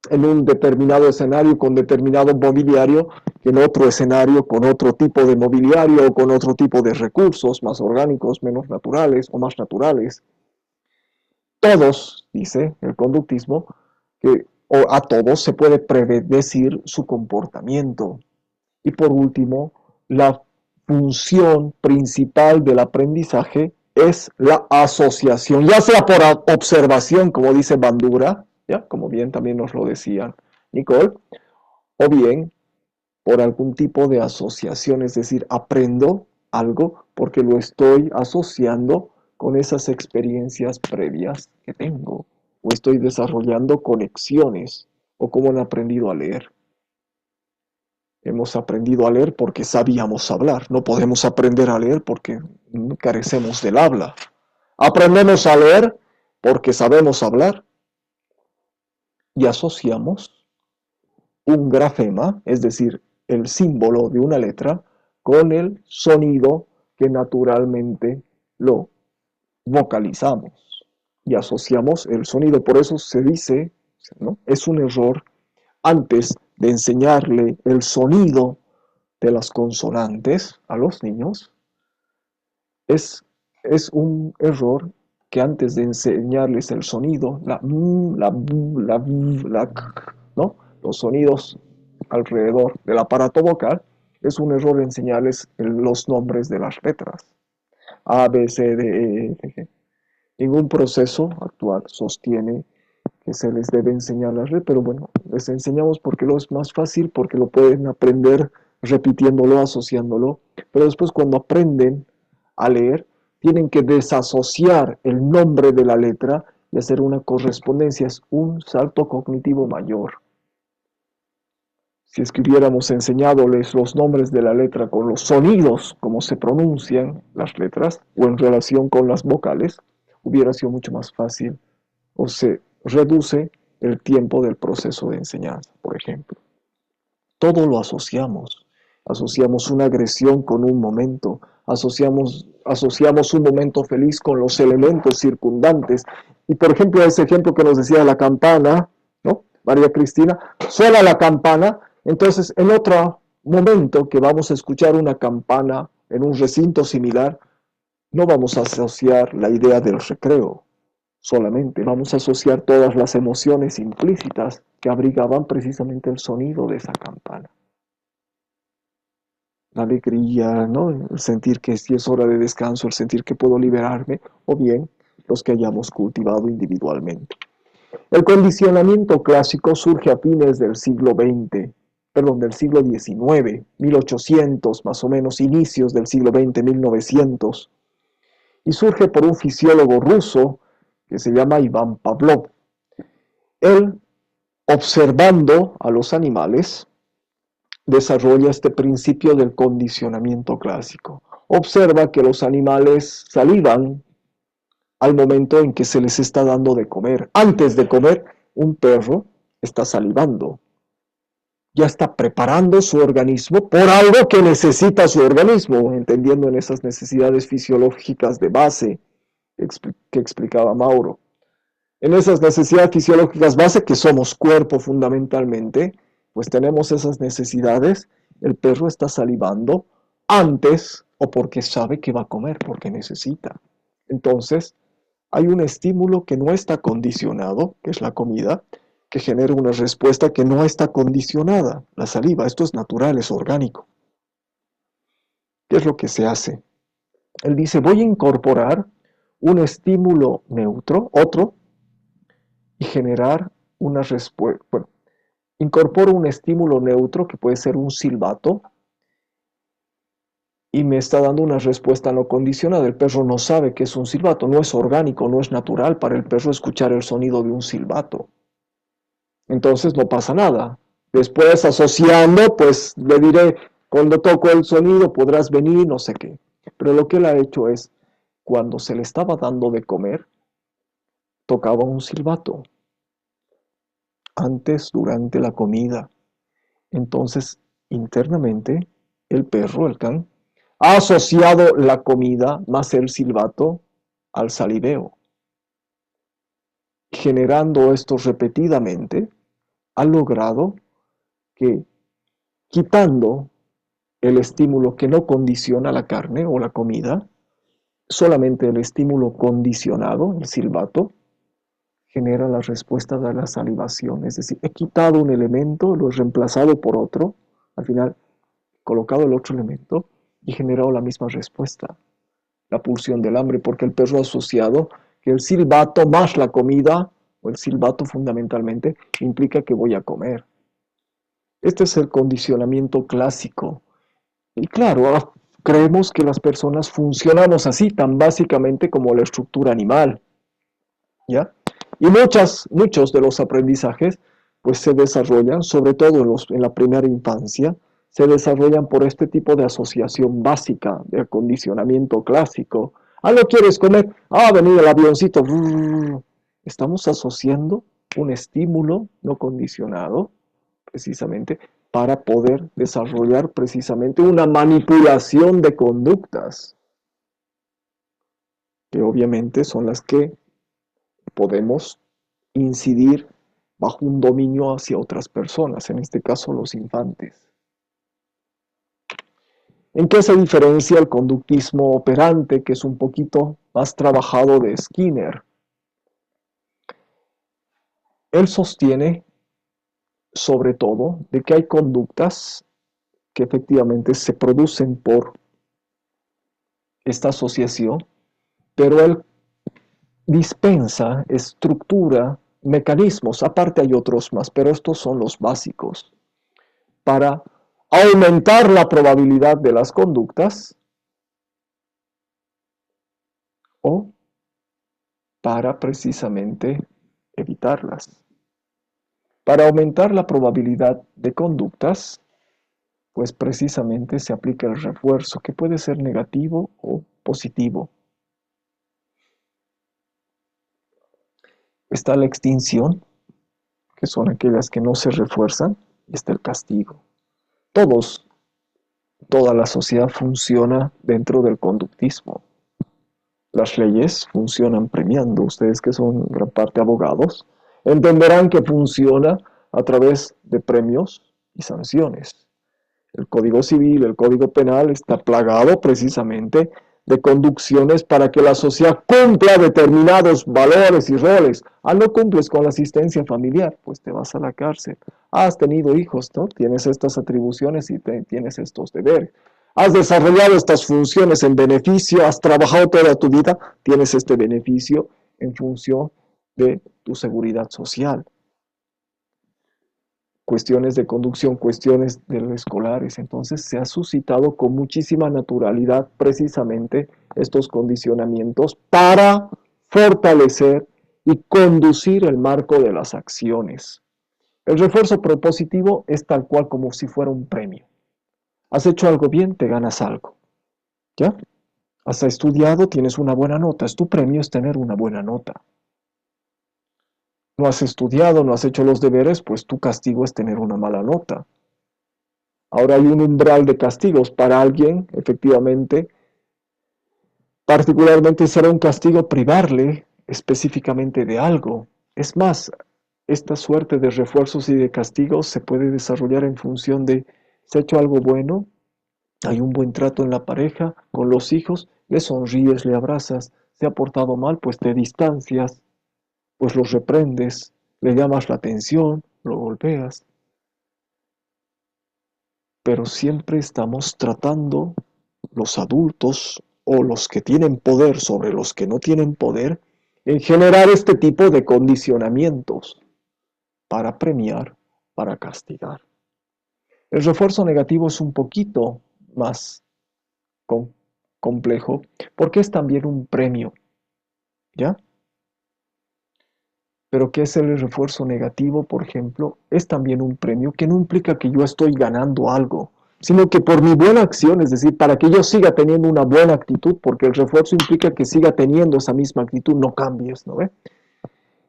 en un determinado escenario con determinado mobiliario que en otro escenario con otro tipo de mobiliario o con otro tipo de recursos, más orgánicos, menos naturales o más naturales. Todos, dice el conductismo, que a todos se puede predecir su comportamiento. Y por último, la función principal del aprendizaje es la asociación, ya sea por observación, como dice Bandura, ¿ya?, como bien también nos lo decía Nicole, o bien por algún tipo de asociación, es decir, aprendo algo porque lo estoy asociando con esas experiencias previas que tengo, o estoy desarrollando conexiones, o como han aprendido a leer. Hemos aprendido a leer porque sabíamos hablar, no podemos aprender a leer porque carecemos del habla. Aprendemos a leer porque sabemos hablar y asociamos un grafema, es decir, el símbolo de una letra con el sonido que naturalmente lo vocalizamos y asociamos el sonido. Por eso se dice, ¿no? Es un error antes de enseñarle el sonido de las consonantes a los niños. Es un error que antes de enseñarles el sonido, la m, la b, la v, la k, ¿no? Los sonidos alrededor del aparato vocal, es un error enseñarles los nombres de las letras. A, B, C, D, E, F, G. Ningún proceso actual sostiene que se les debe enseñar las letras, pero bueno, les enseñamos porque lo es más fácil, porque lo pueden aprender repitiéndolo, asociándolo, pero después cuando aprenden a leer, tienen que desasociar el nombre de la letra y hacer una correspondencia. Es un salto cognitivo mayor. Si es que hubiéramos enseñadoles los nombres de la letra con los sonidos, como se pronuncian las letras, o en relación con las vocales, hubiera sido mucho más fácil, o se reduce el tiempo del proceso de enseñanza, por ejemplo. Todo lo asociamos. Asociamos una agresión con un momento, asociamos un momento feliz con los elementos circundantes. Y por ejemplo, ese ejemplo que nos decía la campana, ¿no? María Cristina, suena la campana, entonces en otro momento que vamos a escuchar una campana en un recinto similar, no vamos a asociar la idea del recreo solamente, vamos a asociar todas las emociones implícitas que abrigaban precisamente el sonido de esa campana. La alegría, ¿no? El sentir que sí es hora de descanso, el sentir que puedo liberarme, o bien los que hayamos cultivado individualmente. El condicionamiento clásico surge a fines del siglo XIX, del siglo XIX, 1800 más o menos, inicios del siglo XX, 1900, y surge por un fisiólogo ruso que se llama Iván Pavlov. Él, observando a los animales, desarrolla este principio del condicionamiento clásico. Observa que los animales salivan al momento en que se les está dando de comer. Antes de comer, un perro está salivando. Ya está preparando su organismo por algo que necesita su organismo, entendiendo en esas necesidades fisiológicas de base que explicaba Mauro. En esas necesidades fisiológicas base, que somos cuerpo fundamentalmente, pues tenemos esas necesidades, el perro está salivando antes o porque sabe que va a comer, porque necesita. Entonces, hay un estímulo que no está condicionado, que es la comida, que genera una respuesta que no está condicionada, la saliva. Esto es natural, es orgánico. ¿Qué es lo que se hace? Él dice, voy a incorporar un estímulo neutro, otro, y generar una respuesta. Bueno, incorporo un estímulo neutro que puede ser un silbato y me está dando una respuesta no condicionada. El perro no sabe que es un silbato, no es orgánico, no es natural para el perro escuchar el sonido de un silbato. Entonces no pasa nada. Después, asociando, pues le diré, cuando toco el sonido podrás venir, no sé qué. Pero lo que él ha hecho es, cuando se le estaba dando de comer, tocaba un silbato. Antes, durante la comida. Entonces, internamente, el perro, el can, ha asociado la comida más el silbato al saliveo. Generando esto repetidamente, ha logrado que, quitando el estímulo que no condiciona la carne o la comida, solamente el estímulo condicionado, el silbato, genera la respuesta de la salivación. Es decir, he quitado un elemento, lo he reemplazado por otro, al final he colocado el otro elemento y he generado la misma respuesta, la pulsión del hambre, porque el perro ha asociado que el silbato más la comida, o el silbato fundamentalmente, implica que voy a comer. Este es el condicionamiento clásico. Y claro, creemos que las personas funcionamos así, tan básicamente como la estructura animal, ¿ya? Y muchos de los aprendizajes pues se desarrollan, sobre todo en la primera infancia, se desarrollan por este tipo de asociación básica, de acondicionamiento clásico. Ah, ¿no quieres comer? Ah, venir el avioncito. Estamos asociando un estímulo no condicionado, precisamente, para poder desarrollar precisamente una manipulación de conductas, que obviamente son las que podemos incidir bajo un dominio hacia otras personas, en este caso los infantes. ¿En qué se diferencia el conductismo operante, que es un poquito más trabajado de Skinner? Él sostiene, sobre todo, de que hay conductas que efectivamente se producen por esta asociación, pero él dispensa, estructura, mecanismos, aparte hay otros más, pero estos son los básicos, para aumentar la probabilidad de las conductas o para precisamente evitarlas. Para aumentar la probabilidad de conductas, pues precisamente se aplica el refuerzo, que puede ser negativo o positivo. Está la extinción, que son aquellas que no se refuerzan, y está el castigo. Toda la sociedad funciona dentro del conductismo. Las leyes funcionan premiando. Ustedes que son en gran parte abogados, entenderán que funciona a través de premios y sanciones. El Código Civil, el Código Penal está plagado precisamente de conducciones para que la sociedad cumpla determinados valores y roles. No cumples con la asistencia familiar, pues te vas a la cárcel. Has tenido hijos, ¿no? Tienes estas atribuciones y tienes estos deberes. Has desarrollado estas funciones en beneficio, has trabajado toda tu vida, tienes este beneficio en función de tu seguridad social. Cuestiones de conducción, cuestiones de los escolares. Entonces se ha suscitado con muchísima naturalidad precisamente estos condicionamientos para fortalecer y conducir el marco de las acciones. El refuerzo propositivo es tal cual como si fuera un premio. Has hecho algo bien, te ganas algo. ¿Ya? Has estudiado, tienes una buena nota. Tu premio es tener una buena nota. No has estudiado, no has hecho los deberes, pues tu castigo es tener una mala nota. Ahora hay un umbral de castigos para alguien, efectivamente. Particularmente será un castigo privarle específicamente de algo. Es más, esta suerte de refuerzos y de castigos se puede desarrollar en función de, ¿se ha hecho algo bueno? Hay un buen trato en la pareja, con los hijos, le sonríes, le abrazas. Se ha portado mal, pues te distancias, pues los reprendes, le llamas la atención, lo golpeas. Pero siempre estamos tratando, los adultos o los que tienen poder sobre los que no tienen poder, en generar este tipo de condicionamientos para premiar, para castigar. El refuerzo negativo es un poquito más complejo porque es también un premio, ¿ya? Pero ¿qué es el refuerzo negativo, por ejemplo? Es también un premio que no implica que yo estoy ganando algo, sino que por mi buena acción, es decir, para que yo siga teniendo una buena actitud, porque el refuerzo implica que siga teniendo esa misma actitud, no cambies, ¿no ve?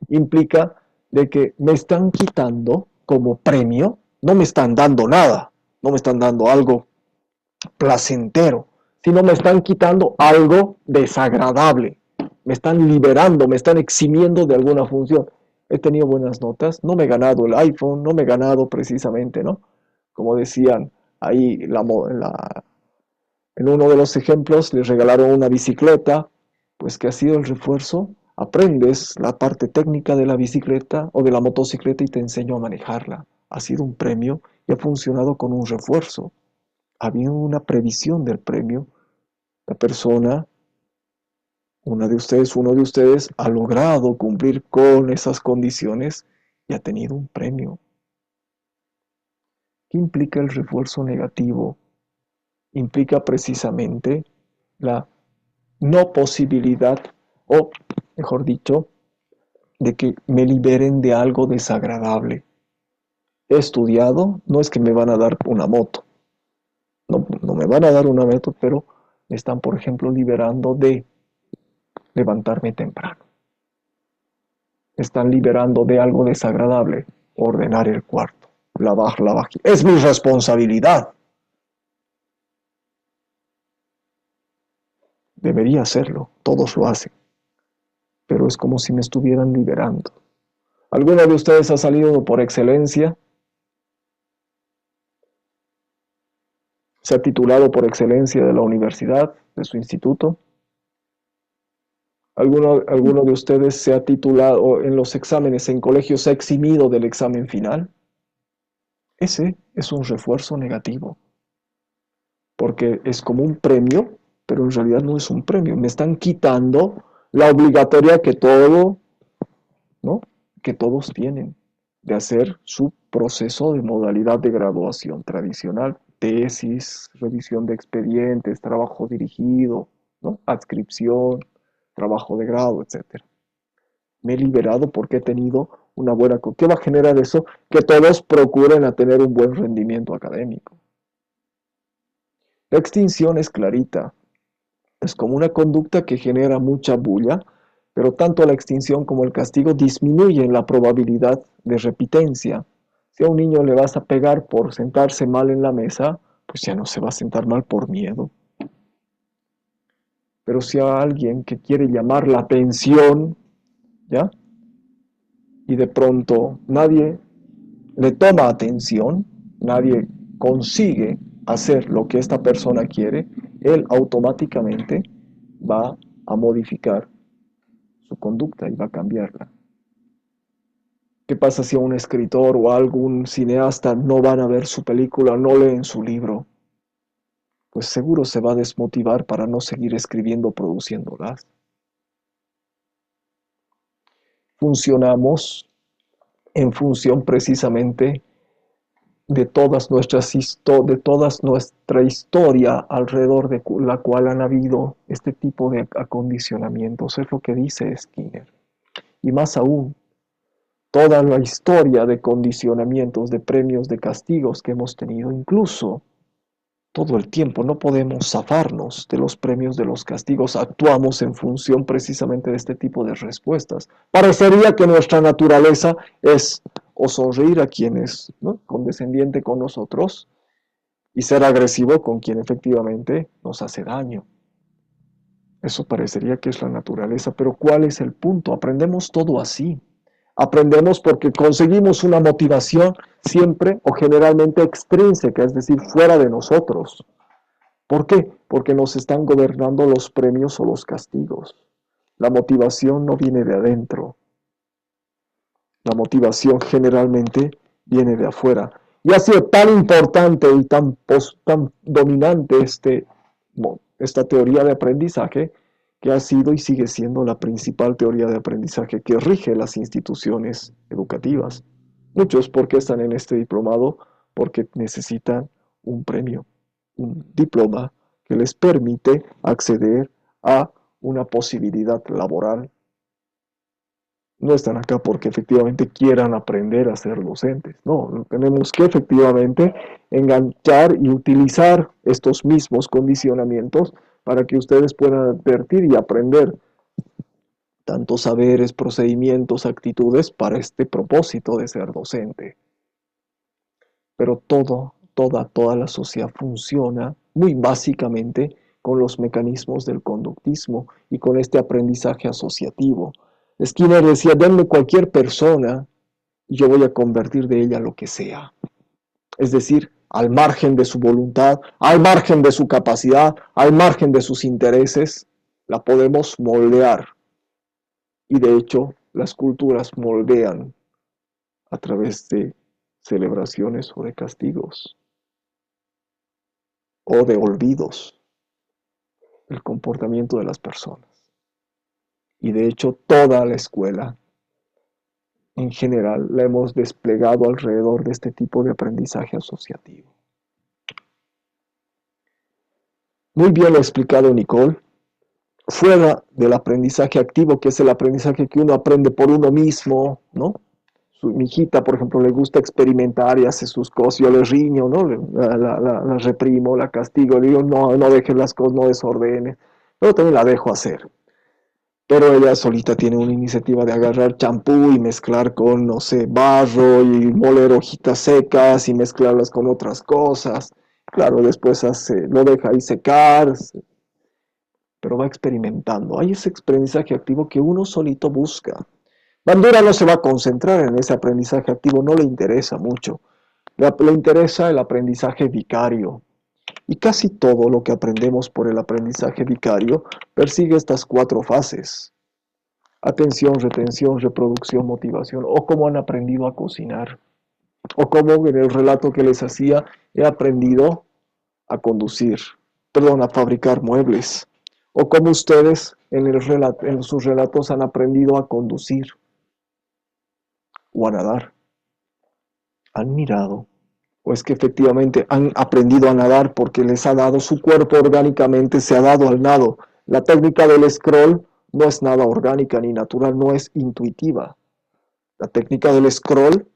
Implica de que me están quitando como premio, no me están dando nada, no me están dando algo placentero, sino me están quitando algo desagradable. Me están liberando, me están eximiendo de alguna función. He tenido buenas notas, no me he ganado el iPhone, no me he ganado precisamente, ¿no? Como decían ahí en uno de los ejemplos, les regalaron una bicicleta, pues que ha sido el refuerzo. Aprendes la parte técnica de la bicicleta o de la motocicleta y te enseño a manejarla. Ha sido un premio y ha funcionado con un refuerzo. Había una previsión del premio. La persona, uno de ustedes ha logrado cumplir con esas condiciones y ha tenido un premio. ¿Qué implica el refuerzo negativo? Implica precisamente la no posibilidad, o mejor dicho, de que me liberen de algo desagradable. He estudiado, no es que me van a dar una moto, no me van a dar una moto, pero me están, por ejemplo, liberando de levantarme temprano. Me están liberando de algo desagradable, ordenar el cuarto. lavar la vajilla. Es mi responsabilidad. Debería hacerlo, todos lo hacen, pero es como si me estuvieran liberando. ¿Alguno de ustedes ha salido por excelencia? ¿Se ha titulado por excelencia de la universidad, de su instituto? ¿Alguno de ustedes se ha titulado en los exámenes en colegio, se ha eximido del examen final? Ese es un refuerzo negativo, porque es como un premio, pero en realidad no es un premio. Me están quitando la obligatoria que todos tienen de hacer su proceso de modalidad de graduación tradicional, tesis, revisión de expedientes, trabajo dirigido, ¿no? Adscripción, trabajo de grado, etc. Me he liberado porque he tenido una buena... ¿Qué va a generar eso? Que todos procuren a tener un buen rendimiento académico. La extinción es clarita. Es como una conducta que genera mucha bulla, pero tanto la extinción como el castigo disminuyen la probabilidad de repitencia. Si a un niño le vas a pegar por sentarse mal en la mesa, pues ya no se va a sentar mal por miedo. Pero si a alguien que quiere llamar la atención, ¿ya? Y de pronto nadie le toma atención, nadie consigue hacer lo que esta persona quiere, él automáticamente va a modificar su conducta y va a cambiarla. ¿Qué pasa si a un escritor o a algún cineasta no van a ver su película, no leen su libro? Pues seguro se va a desmotivar para no seguir escribiendo o produciéndolas. Funcionamos en función precisamente de toda nuestra historia alrededor de la cual han habido este tipo de acondicionamientos. Es lo que dice Skinner. Y más aún, toda la historia de condicionamientos, de premios, de castigos que hemos tenido, incluso todo el tiempo. No podemos zafarnos de los premios, de los castigos. Actuamos en función precisamente de este tipo de respuestas. Parecería que nuestra naturaleza es o sonreír a quien es, ¿no?, condescendiente con nosotros y ser agresivo con quien efectivamente nos hace daño. Eso parecería que es la naturaleza, pero ¿cuál es el punto? Aprendemos todo así. Aprendemos porque conseguimos una motivación siempre o generalmente extrínseca, es decir, fuera de nosotros. ¿Por qué? Porque nos están gobernando los premios o los castigos. La motivación no viene de adentro. La motivación generalmente viene de afuera. Y ha sido tan importante y tan dominante esta teoría de aprendizaje, que ha sido y sigue siendo la principal teoría de aprendizaje que rige las instituciones educativas. Muchos, ¿por qué están en este diplomado? Porque necesitan un premio, un diploma que les permite acceder a una posibilidad laboral. No están acá porque efectivamente quieran aprender a ser docentes. No, tenemos que efectivamente enganchar y utilizar estos mismos condicionamientos para que ustedes puedan advertir y aprender tantos saberes, procedimientos, actitudes para este propósito de ser docente. Pero toda la sociedad funciona muy básicamente con los mecanismos del conductismo y con este aprendizaje asociativo. Skinner decía, denme cualquier persona y yo voy a convertir de ella lo que sea. Es decir, al margen de su voluntad, al margen de su capacidad, al margen de sus intereses, la podemos moldear. Y de hecho, las culturas moldean a través de celebraciones o de castigos o de olvidos el comportamiento de las personas. Y de hecho, toda la escuela en general la hemos desplegado alrededor de este tipo de aprendizaje asociativo. Muy bien lo ha explicado Nicole. Fuera del aprendizaje activo, que es el aprendizaje que uno aprende por uno mismo, ¿no? Mi hijita, por ejemplo, le gusta experimentar y hace sus cosas, yo le riño, ¿no? La reprimo, la castigo, le digo, no dejes las cosas, no desordenes, pero también la dejo hacer. pero ella solita tiene una iniciativa de agarrar champú y mezclar con, no sé, barro y moler hojitas secas y mezclarlas con otras cosas. Claro, después lo deja ahí secar, pero va experimentando. Hay ese aprendizaje activo que uno solito busca. Bandura no se va a concentrar en ese aprendizaje activo, no le interesa mucho. Le interesa el aprendizaje vicario. Y casi todo lo que aprendemos por el aprendizaje vicario persigue estas 4 fases. Atención, retención, reproducción, motivación, o cómo han aprendido a cocinar. O como en el relato que les hacía, he aprendido a conducir, a fabricar muebles. O como ustedes en sus relatos han aprendido a conducir o a nadar. Han mirado, o es que efectivamente han aprendido a nadar porque les ha dado su cuerpo orgánicamente, se ha dado al nado. La técnica del scroll no es nada orgánica ni natural, no es intuitiva. La técnica del scroll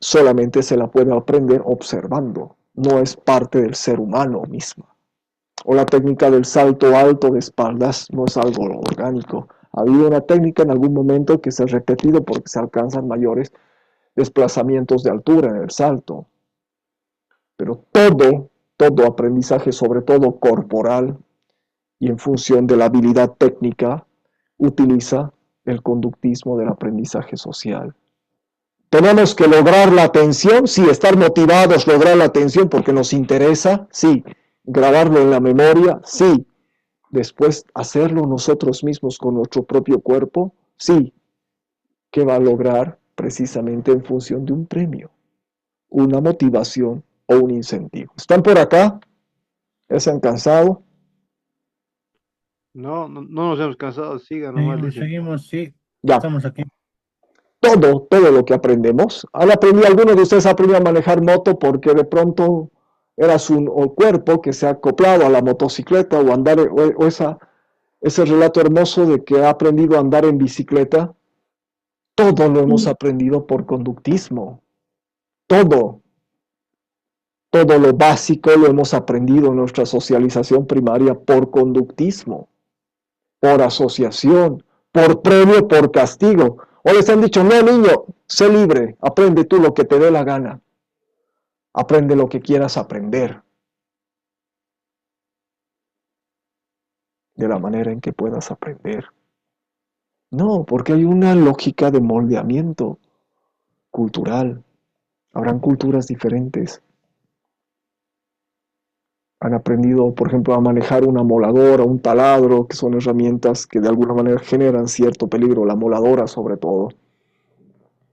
solamente se la puede aprender observando, no es parte del ser humano mismo. O la técnica del salto alto de espaldas no es algo orgánico. Ha habido una técnica en algún momento que se ha repetido porque se alcanzan mayores desplazamientos de altura en el salto. Pero todo aprendizaje, sobre todo corporal y en función de la habilidad técnica, utiliza el conductismo del aprendizaje social. Tenemos que lograr la atención, sí, estar motivados, lograr la atención porque nos interesa, sí. Grabarlo en la memoria, sí. Después hacerlo nosotros mismos con nuestro propio cuerpo, sí. ¿Qué va a lograr? Precisamente en función de un premio, una motivación o un incentivo. ¿Están por acá? ¿Ya se han cansado? No nos hemos cansado, sigan nomás. Seguimos, sí. Ya. Estamos aquí. Todo lo que aprendemos. Algunos de ustedes aprendieron a manejar moto porque de pronto era su cuerpo que se ha acoplado a la motocicleta o andar, ese relato hermoso de que ha aprendido a andar en bicicleta. Todo lo hemos aprendido por conductismo. Todo lo básico lo hemos aprendido en nuestra socialización primaria por conductismo, por asociación, por premio, por castigo. O les han dicho, no niño, sé libre, aprende tú lo que te dé la gana. Aprende lo que quieras aprender. De la manera en que puedas aprender. No, porque hay una lógica de moldeamiento cultural. Habrán culturas diferentes. Han aprendido, por ejemplo, a manejar una moladora, un taladro, que son herramientas que de alguna manera generan cierto peligro, la moladora sobre todo.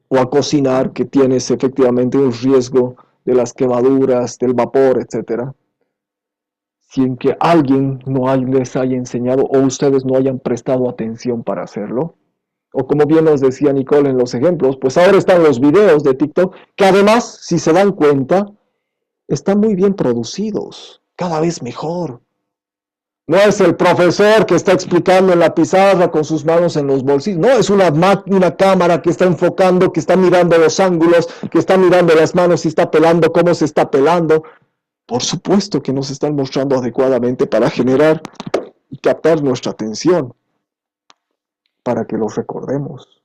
O a cocinar, que tienes efectivamente un riesgo de las quemaduras, del vapor, etc. Sin que alguien les haya enseñado o ustedes no hayan prestado atención para hacerlo. O como bien nos decía Nicole en los ejemplos, pues ahora están los videos de TikTok, que además, si se dan cuenta, están muy bien producidos, cada vez mejor. No es el profesor que está explicando en la pizarra con sus manos en los bolsillos, no, es una cámara que está enfocando, que está mirando los ángulos, que está mirando las manos y está pelando cómo se está pelando. Por supuesto que nos están mostrando adecuadamente para generar y captar nuestra atención, para que los recordemos.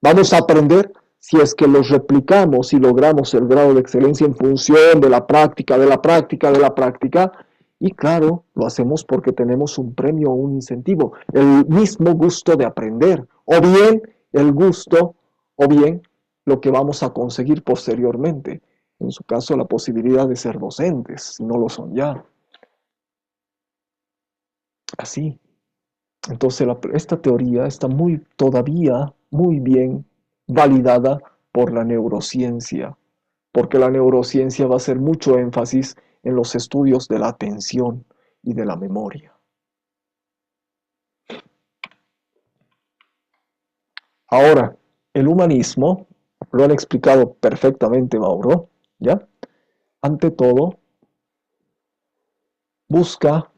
Vamos a aprender si es que los replicamos y logramos el grado de excelencia en función de la práctica, de la práctica, de la práctica. Y claro, lo hacemos porque tenemos un premio o un incentivo, el mismo gusto de aprender, o bien el gusto, o bien lo que vamos a conseguir posteriormente. En su caso, la posibilidad de ser docentes, si no lo son ya. Así. Entonces, esta teoría está todavía muy bien validada por la neurociencia, porque la neurociencia va a hacer mucho énfasis en los estudios de la atención y de la memoria. Ahora, el humanismo, lo han explicado perfectamente Mauro, ¿ya? Ante todo, busca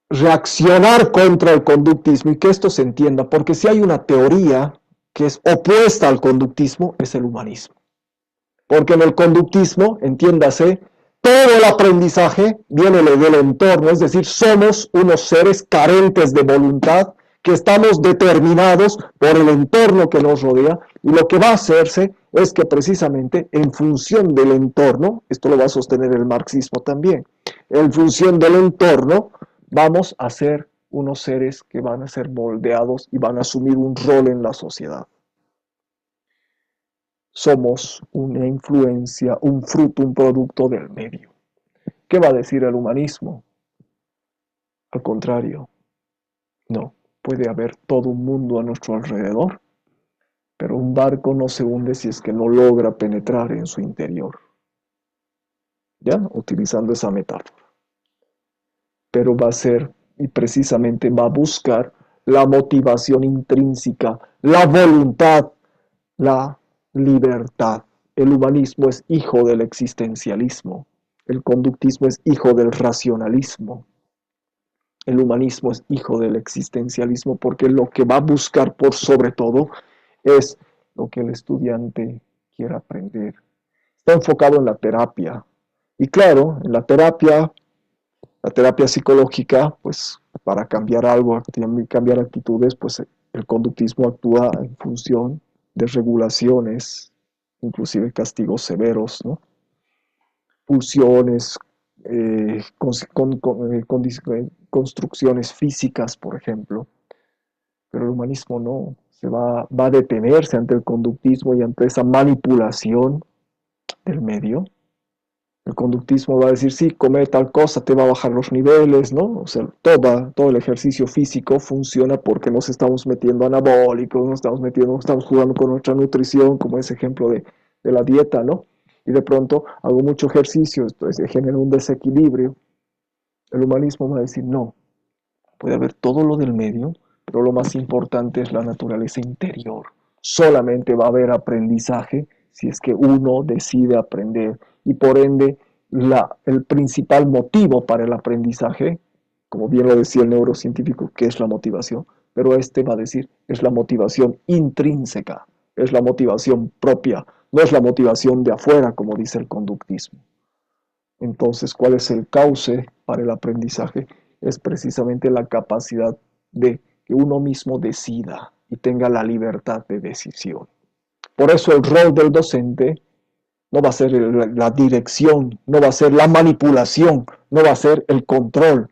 reaccionar contra el conductismo y que esto se entienda, porque si hay una teoría que es opuesta al conductismo, es el humanismo. Porque en el conductismo, entiéndase, todo el aprendizaje viene del entorno, es decir, somos unos seres carentes de voluntad, que estamos determinados por el entorno que nos rodea, y lo que va a hacerse es que precisamente en función del entorno, esto lo va a sostener el marxismo también, en función del entorno vamos a ser unos seres que van a ser moldeados y van a asumir un rol en la sociedad. Somos una influencia, un fruto, un producto del medio. ¿Qué va a decir el humanismo? Al contrario, no. Puede haber todo un mundo a nuestro alrededor, pero un barco no se hunde si es que no logra penetrar en su interior. ¿Ya? Utilizando esa metáfora. Pero va a ser, y precisamente va a buscar la motivación intrínseca, la voluntad, la libertad. El humanismo es hijo del existencialismo. El conductismo es hijo del racionalismo. El humanismo es hijo del existencialismo porque lo que va a buscar por sobre todo es lo que el estudiante quiere aprender. Está enfocado en la terapia. Y claro, en la terapia psicológica, pues para cambiar algo, cambiar actitudes, pues el conductismo actúa en función de regulaciones, inclusive castigos severos, ¿no? Pulsiones, construcciones físicas, por ejemplo. Pero el humanismo no, va a detenerse ante el conductismo y ante esa manipulación del medio. El conductismo va a decir, sí, come tal cosa, te va a bajar los niveles, ¿no? O sea, todo el ejercicio físico funciona porque nos estamos metiendo anabólicos, estamos jugando con nuestra nutrición, como ese ejemplo de la dieta, ¿no? Y de pronto hago mucho ejercicio, entonces genera un desequilibrio. El humanismo va a decir, no, puede haber todo lo del medio, pero lo más importante es la naturaleza interior. Solamente va a haber aprendizaje si es que uno decide aprender. Y por ende, el principal motivo para el aprendizaje, como bien lo decía el neurocientífico, que es la motivación, pero este va a decir, es la motivación intrínseca, es la motivación propia, no es la motivación de afuera, como dice el conductismo. Entonces, ¿cuál es el cauce para el aprendizaje? Es precisamente la capacidad de que uno mismo decida y tenga la libertad de decisión. Por eso el rol del docente no va a ser la dirección, no va a ser la manipulación, no va a ser el control,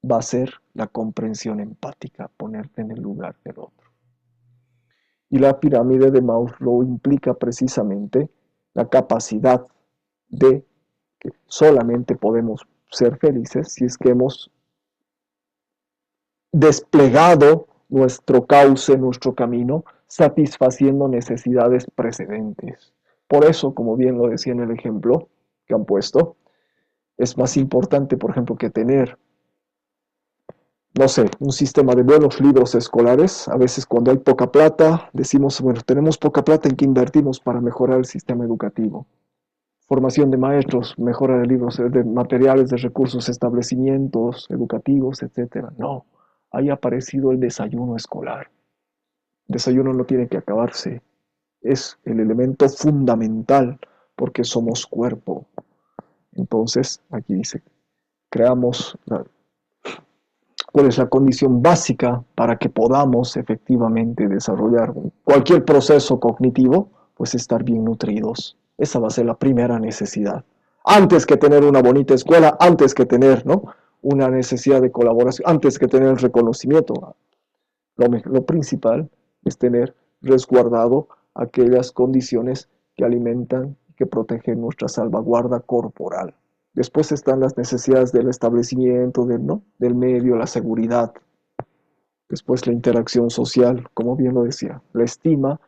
va a ser la comprensión empática, ponerte en el lugar del otro. Y la pirámide de Maslow implica precisamente la capacidad de que solamente podemos ser felices si es que hemos desplegado nuestro cauce, nuestro camino, satisfaciendo necesidades precedentes. Por eso, como bien lo decía en el ejemplo que han puesto, es más importante, por ejemplo, que tener, no sé, un sistema de buenos libros escolares. A veces cuando hay poca plata, decimos, bueno, tenemos poca plata, ¿en qué invertimos para mejorar el sistema educativo? Formación de maestros, mejora de libros, de materiales, de recursos, establecimientos educativos, etc. No, ahí ha aparecido el desayuno escolar. El desayuno no tiene que acabarse. Es el elemento fundamental porque somos cuerpo. Entonces, aquí dice, creamos cuál es la condición básica para que podamos efectivamente desarrollar cualquier proceso cognitivo, pues estar bien nutridos. Esa va a ser la primera necesidad. Antes que tener una bonita escuela, antes que tener, ¿no?, una necesidad de colaboración, antes que tener el reconocimiento. Lo principal es tener resguardado aquellas condiciones que alimentan y que protegen nuestra salvaguarda corporal. Después están las necesidades del establecimiento, del medio, la seguridad. Después la interacción social, como bien lo decía, la estima.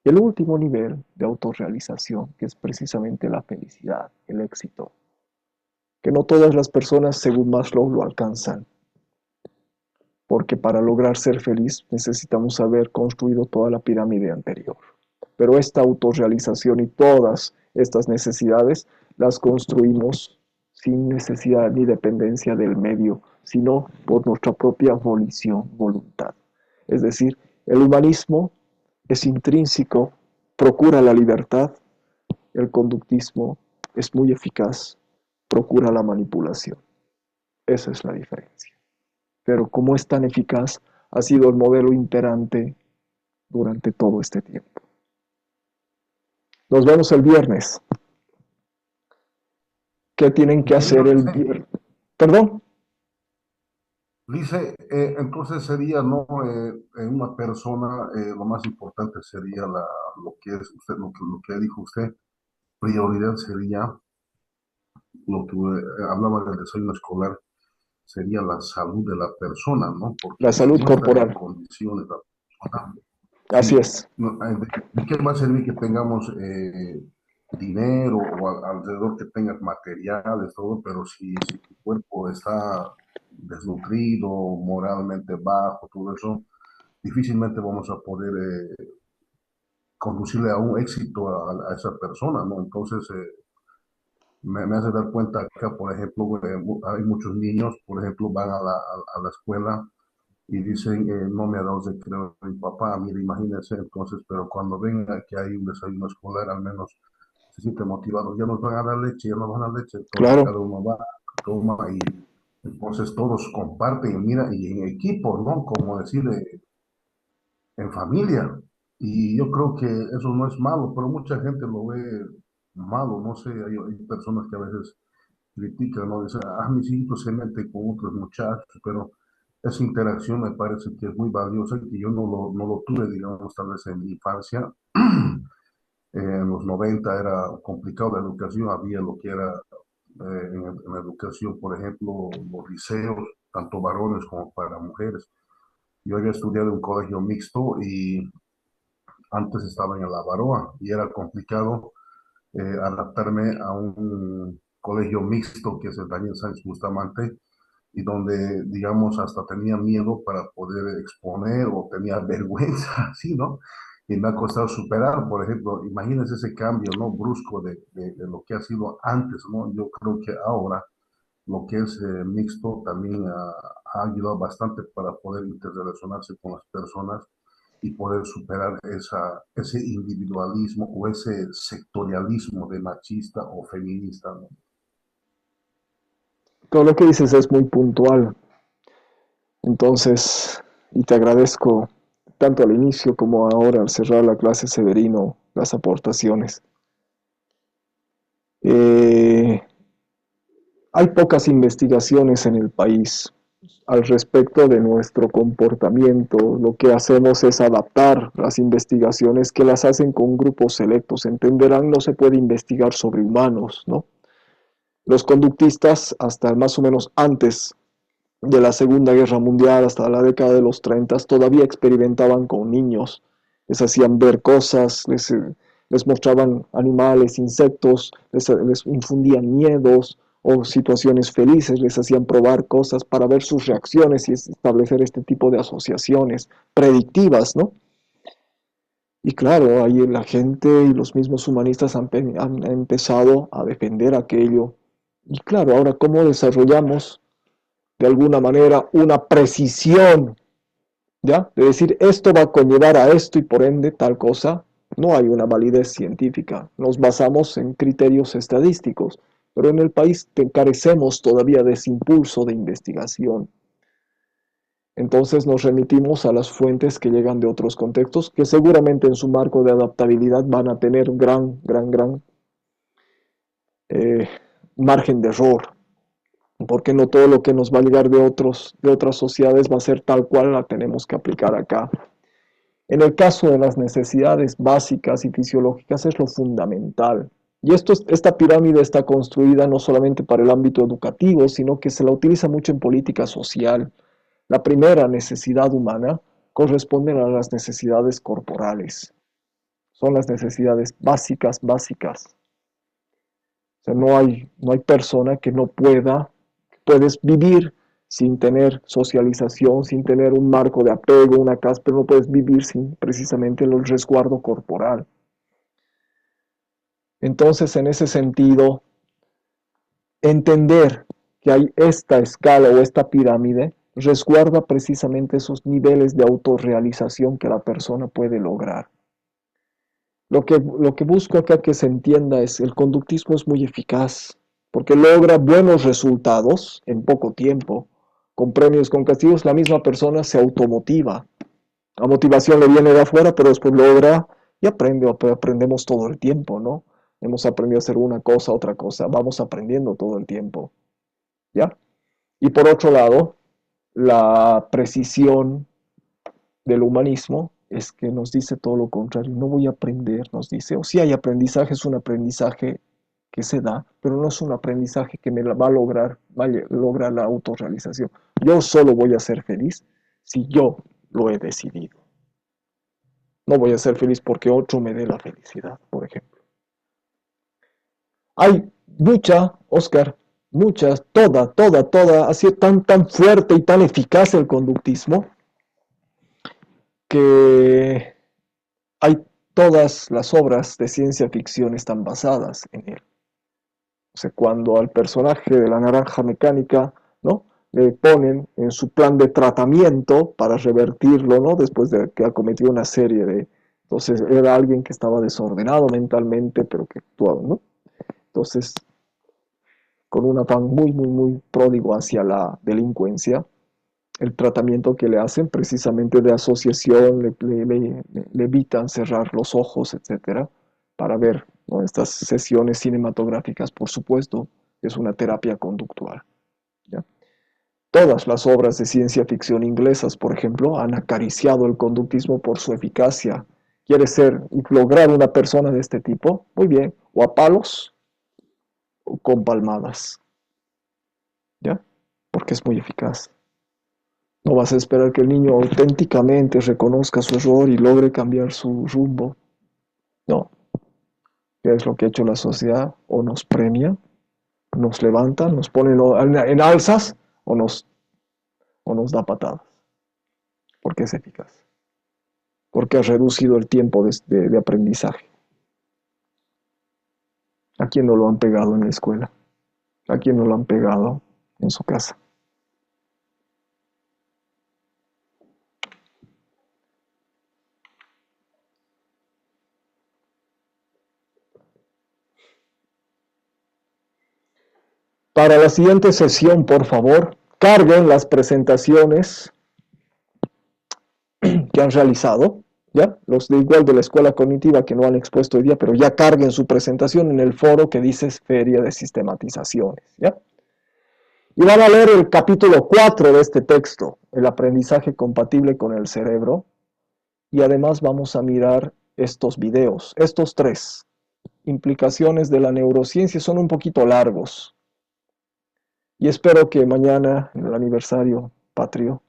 Y el último nivel de autorrealización, que es precisamente la felicidad, el éxito. Que no todas las personas, según Maslow, lo alcanzan. Porque para lograr ser feliz necesitamos haber construido toda la pirámide anterior. Pero esta autorrealización y todas estas necesidades las construimos sin necesidad ni dependencia del medio, sino por nuestra propia volición, voluntad. Es decir, el humanismo es intrínseco, procura la libertad. El conductismo es muy eficaz, procura la manipulación. Esa es la diferencia. Pero como es tan eficaz, ha sido el modelo imperante durante todo este tiempo. Nos vemos el viernes. ¿Qué tienen que hacer el viernes? ¿Perdón? Dice, entonces sería, ¿no? En una persona, lo más importante sería lo que es usted, lo que dijo usted, prioridad sería lo que hablaba del desayuno escolar, sería la salud de la persona, ¿no? Porque La salud si no está en corporal. condiciones la persona, Así sí, es. ¿de qué va a servir que tengamos dinero o alrededor que tengas materiales, todo, pero si tu cuerpo está desnutrido, moralmente bajo, todo eso, difícilmente vamos a poder conducirle a un éxito a esa persona, ¿no? Entonces, me hace dar cuenta acá, por ejemplo, hay muchos niños, por ejemplo, van a la escuela y dicen, no me ha dado recreo mi papá, mire, imagínense, entonces, pero cuando ven que hay un desayuno escolar, al menos se sienten motivados, ya nos van a dar leche, ya nos van a dar leche, entonces Claro. cada uno va, toma y entonces todos comparten, mira, y en equipo, ¿no? Como decir, en familia. Y yo creo que eso no es malo, pero mucha gente lo ve malo, no sé, hay personas que a veces critican, ¿no? Dicen, ah, mis hijos se meten con otros muchachos, pero esa interacción me parece que es muy valiosa y que yo no lo tuve, digamos, tal vez en mi infancia. En los 90 era complicado la educación, había lo que era en la educación, por ejemplo, los liceos, tanto varones como para mujeres. Yo había estudiado en un colegio mixto y antes estaba en la Baroa y era complicado adaptarme a un colegio mixto que es el Daniel Sánchez Bustamante y donde, digamos, hasta tenía miedo para poder exponer o tenía vergüenza, así, ¿no? Y me ha costado superar, por ejemplo, imagínense ese cambio, ¿no? Brusco de lo que ha sido antes, ¿no? Yo creo que ahora lo que es mixto también ha ayudado bastante para poder interrelacionarse con las personas y poder superar ese individualismo o ese sectorialismo de machista o feminista, ¿no? Todo lo que dices es muy puntual. Entonces, y te agradezco tanto al inicio como ahora al cerrar la clase, Severino, las aportaciones. Hay pocas investigaciones en el país al respecto de nuestro comportamiento. Lo que hacemos es adaptar las investigaciones que las hacen con grupos selectos. Entenderán, no se puede investigar sobre humanos, ¿no? Los conductistas, hasta más o menos antes de la Segunda Guerra Mundial, hasta la década de los 30, todavía experimentaban con niños. Les hacían ver cosas, les mostraban animales, insectos, les infundían miedos o situaciones felices, les hacían probar cosas para ver sus reacciones y establecer este tipo de asociaciones predictivas, ¿no? Y claro, ahí la gente y los mismos humanistas han empezado a defender aquello. Y claro, ahora cómo desarrollamos de alguna manera una precisión, ¿ya? De decir, esto va a conllevar a esto y por ende tal cosa. No hay una validez científica. Nos basamos en criterios estadísticos, pero en el país carecemos todavía de ese impulso de investigación. Entonces nos remitimos a las fuentes que llegan de otros contextos, que seguramente en su marco de adaptabilidad van a tener gran margen de error, porque no todo lo que nos va a llegar de otras sociedades va a ser tal cual la tenemos que aplicar acá. En el caso de las necesidades básicas y fisiológicas es lo fundamental. Y esta pirámide está construida no solamente para el ámbito educativo, sino que se la utiliza mucho en política social. La primera necesidad humana corresponde a las necesidades corporales. Son las necesidades básicas. O sea, no hay persona que no puedes vivir sin tener socialización, sin tener un marco de apego, una casa, pero no puedes vivir sin precisamente el resguardo corporal. Entonces, en ese sentido, entender que hay esta escala o esta pirámide resguarda precisamente esos niveles de autorrealización que la persona puede lograr. Lo que busco acá que se entienda es el conductismo es muy eficaz, porque logra buenos resultados en poco tiempo, con premios, con castigos, la misma persona se automotiva. La motivación le viene de afuera, pero después logra y aprendemos todo el tiempo, ¿no? Hemos aprendido a hacer una cosa, otra cosa, vamos aprendiendo todo el tiempo, ¿ya? Y por otro lado, la precisión del humanismo es que nos dice todo lo contrario, no voy a aprender, nos dice, o si hay aprendizaje, es un aprendizaje que se da, pero no es un aprendizaje que me va a lograr la autorrealización. Yo solo voy a ser feliz si yo lo he decidido. No voy a ser feliz porque otro me dé la felicidad, por ejemplo. Hay mucha, Oscar, muchas, toda, ha sido tan fuerte y tan eficaz el conductismo que hay todas las obras de ciencia ficción están basadas en él. O sea, cuando al personaje de la naranja mecánica, ¿no?, le ponen en su plan de tratamiento para revertirlo, ¿no?, después de que ha cometido una serie de... Entonces, era alguien que estaba desordenado mentalmente, pero que actuaba, ¿no? Entonces, con un afán muy pródigo hacia la delincuencia, el tratamiento que le hacen precisamente de asociación, le evitan cerrar los ojos, etcétera, para ver, ¿no?, estas sesiones cinematográficas, por supuesto, es una terapia conductual, ¿ya? Todas las obras de ciencia ficción inglesas, por ejemplo, han acariciado el conductismo por su eficacia. ¿Quieres ser y lograr una persona de este tipo? Muy bien, o a palos o con palmadas, ¿ya? Porque es muy eficaz. No vas a esperar que el niño auténticamente reconozca su error y logre cambiar su rumbo. No. ¿Qué es lo que ha hecho la sociedad? O nos premia, nos levanta, nos pone en alzas, o nos da patadas. Porque es eficaz. Porque ha reducido el tiempo de aprendizaje. ¿A quién no lo han pegado en la escuela? ¿A quién no lo han pegado en su casa? Para la siguiente sesión, por favor, carguen las presentaciones que han realizado, ¿ya? Los de igual de la escuela cognitiva que no han expuesto hoy día, pero ya carguen su presentación en el foro que dice Feria de Sistematizaciones, ¿ya? Y van a leer el capítulo 4 de este texto, el aprendizaje compatible con el cerebro, y además vamos a mirar estos videos, estos 3, implicaciones de la neurociencia, son un poquito largos. Y espero que mañana, en el aniversario patrio,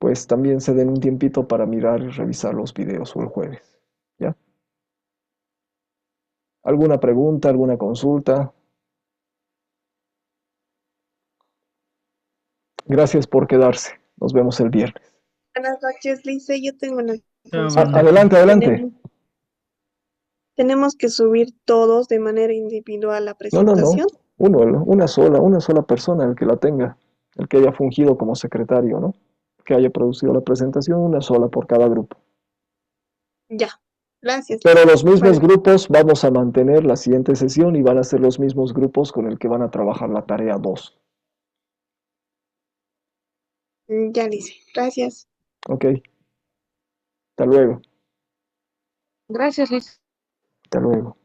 pues también se den un tiempito para mirar y revisar los videos, o el jueves, ¿ya? ¿Alguna pregunta, alguna consulta? Gracias por quedarse. Nos vemos el viernes. Buenas noches, Lice. Yo tengo una buenas consulta. Adelante. ¿Tenemos que subir todos de manera individual la No. presentación? Una sola persona, el que la tenga, el que haya fungido como secretario, ¿no? Que haya producido la presentación, una sola por cada grupo. Ya, gracias. Pero los mismos Bueno, grupos vamos a mantener la siguiente sesión y van a ser los mismos grupos con el que van a trabajar la tarea 2. ya, Lice. Gracias. Ok. Hasta luego. Gracias, Liz. Hasta luego.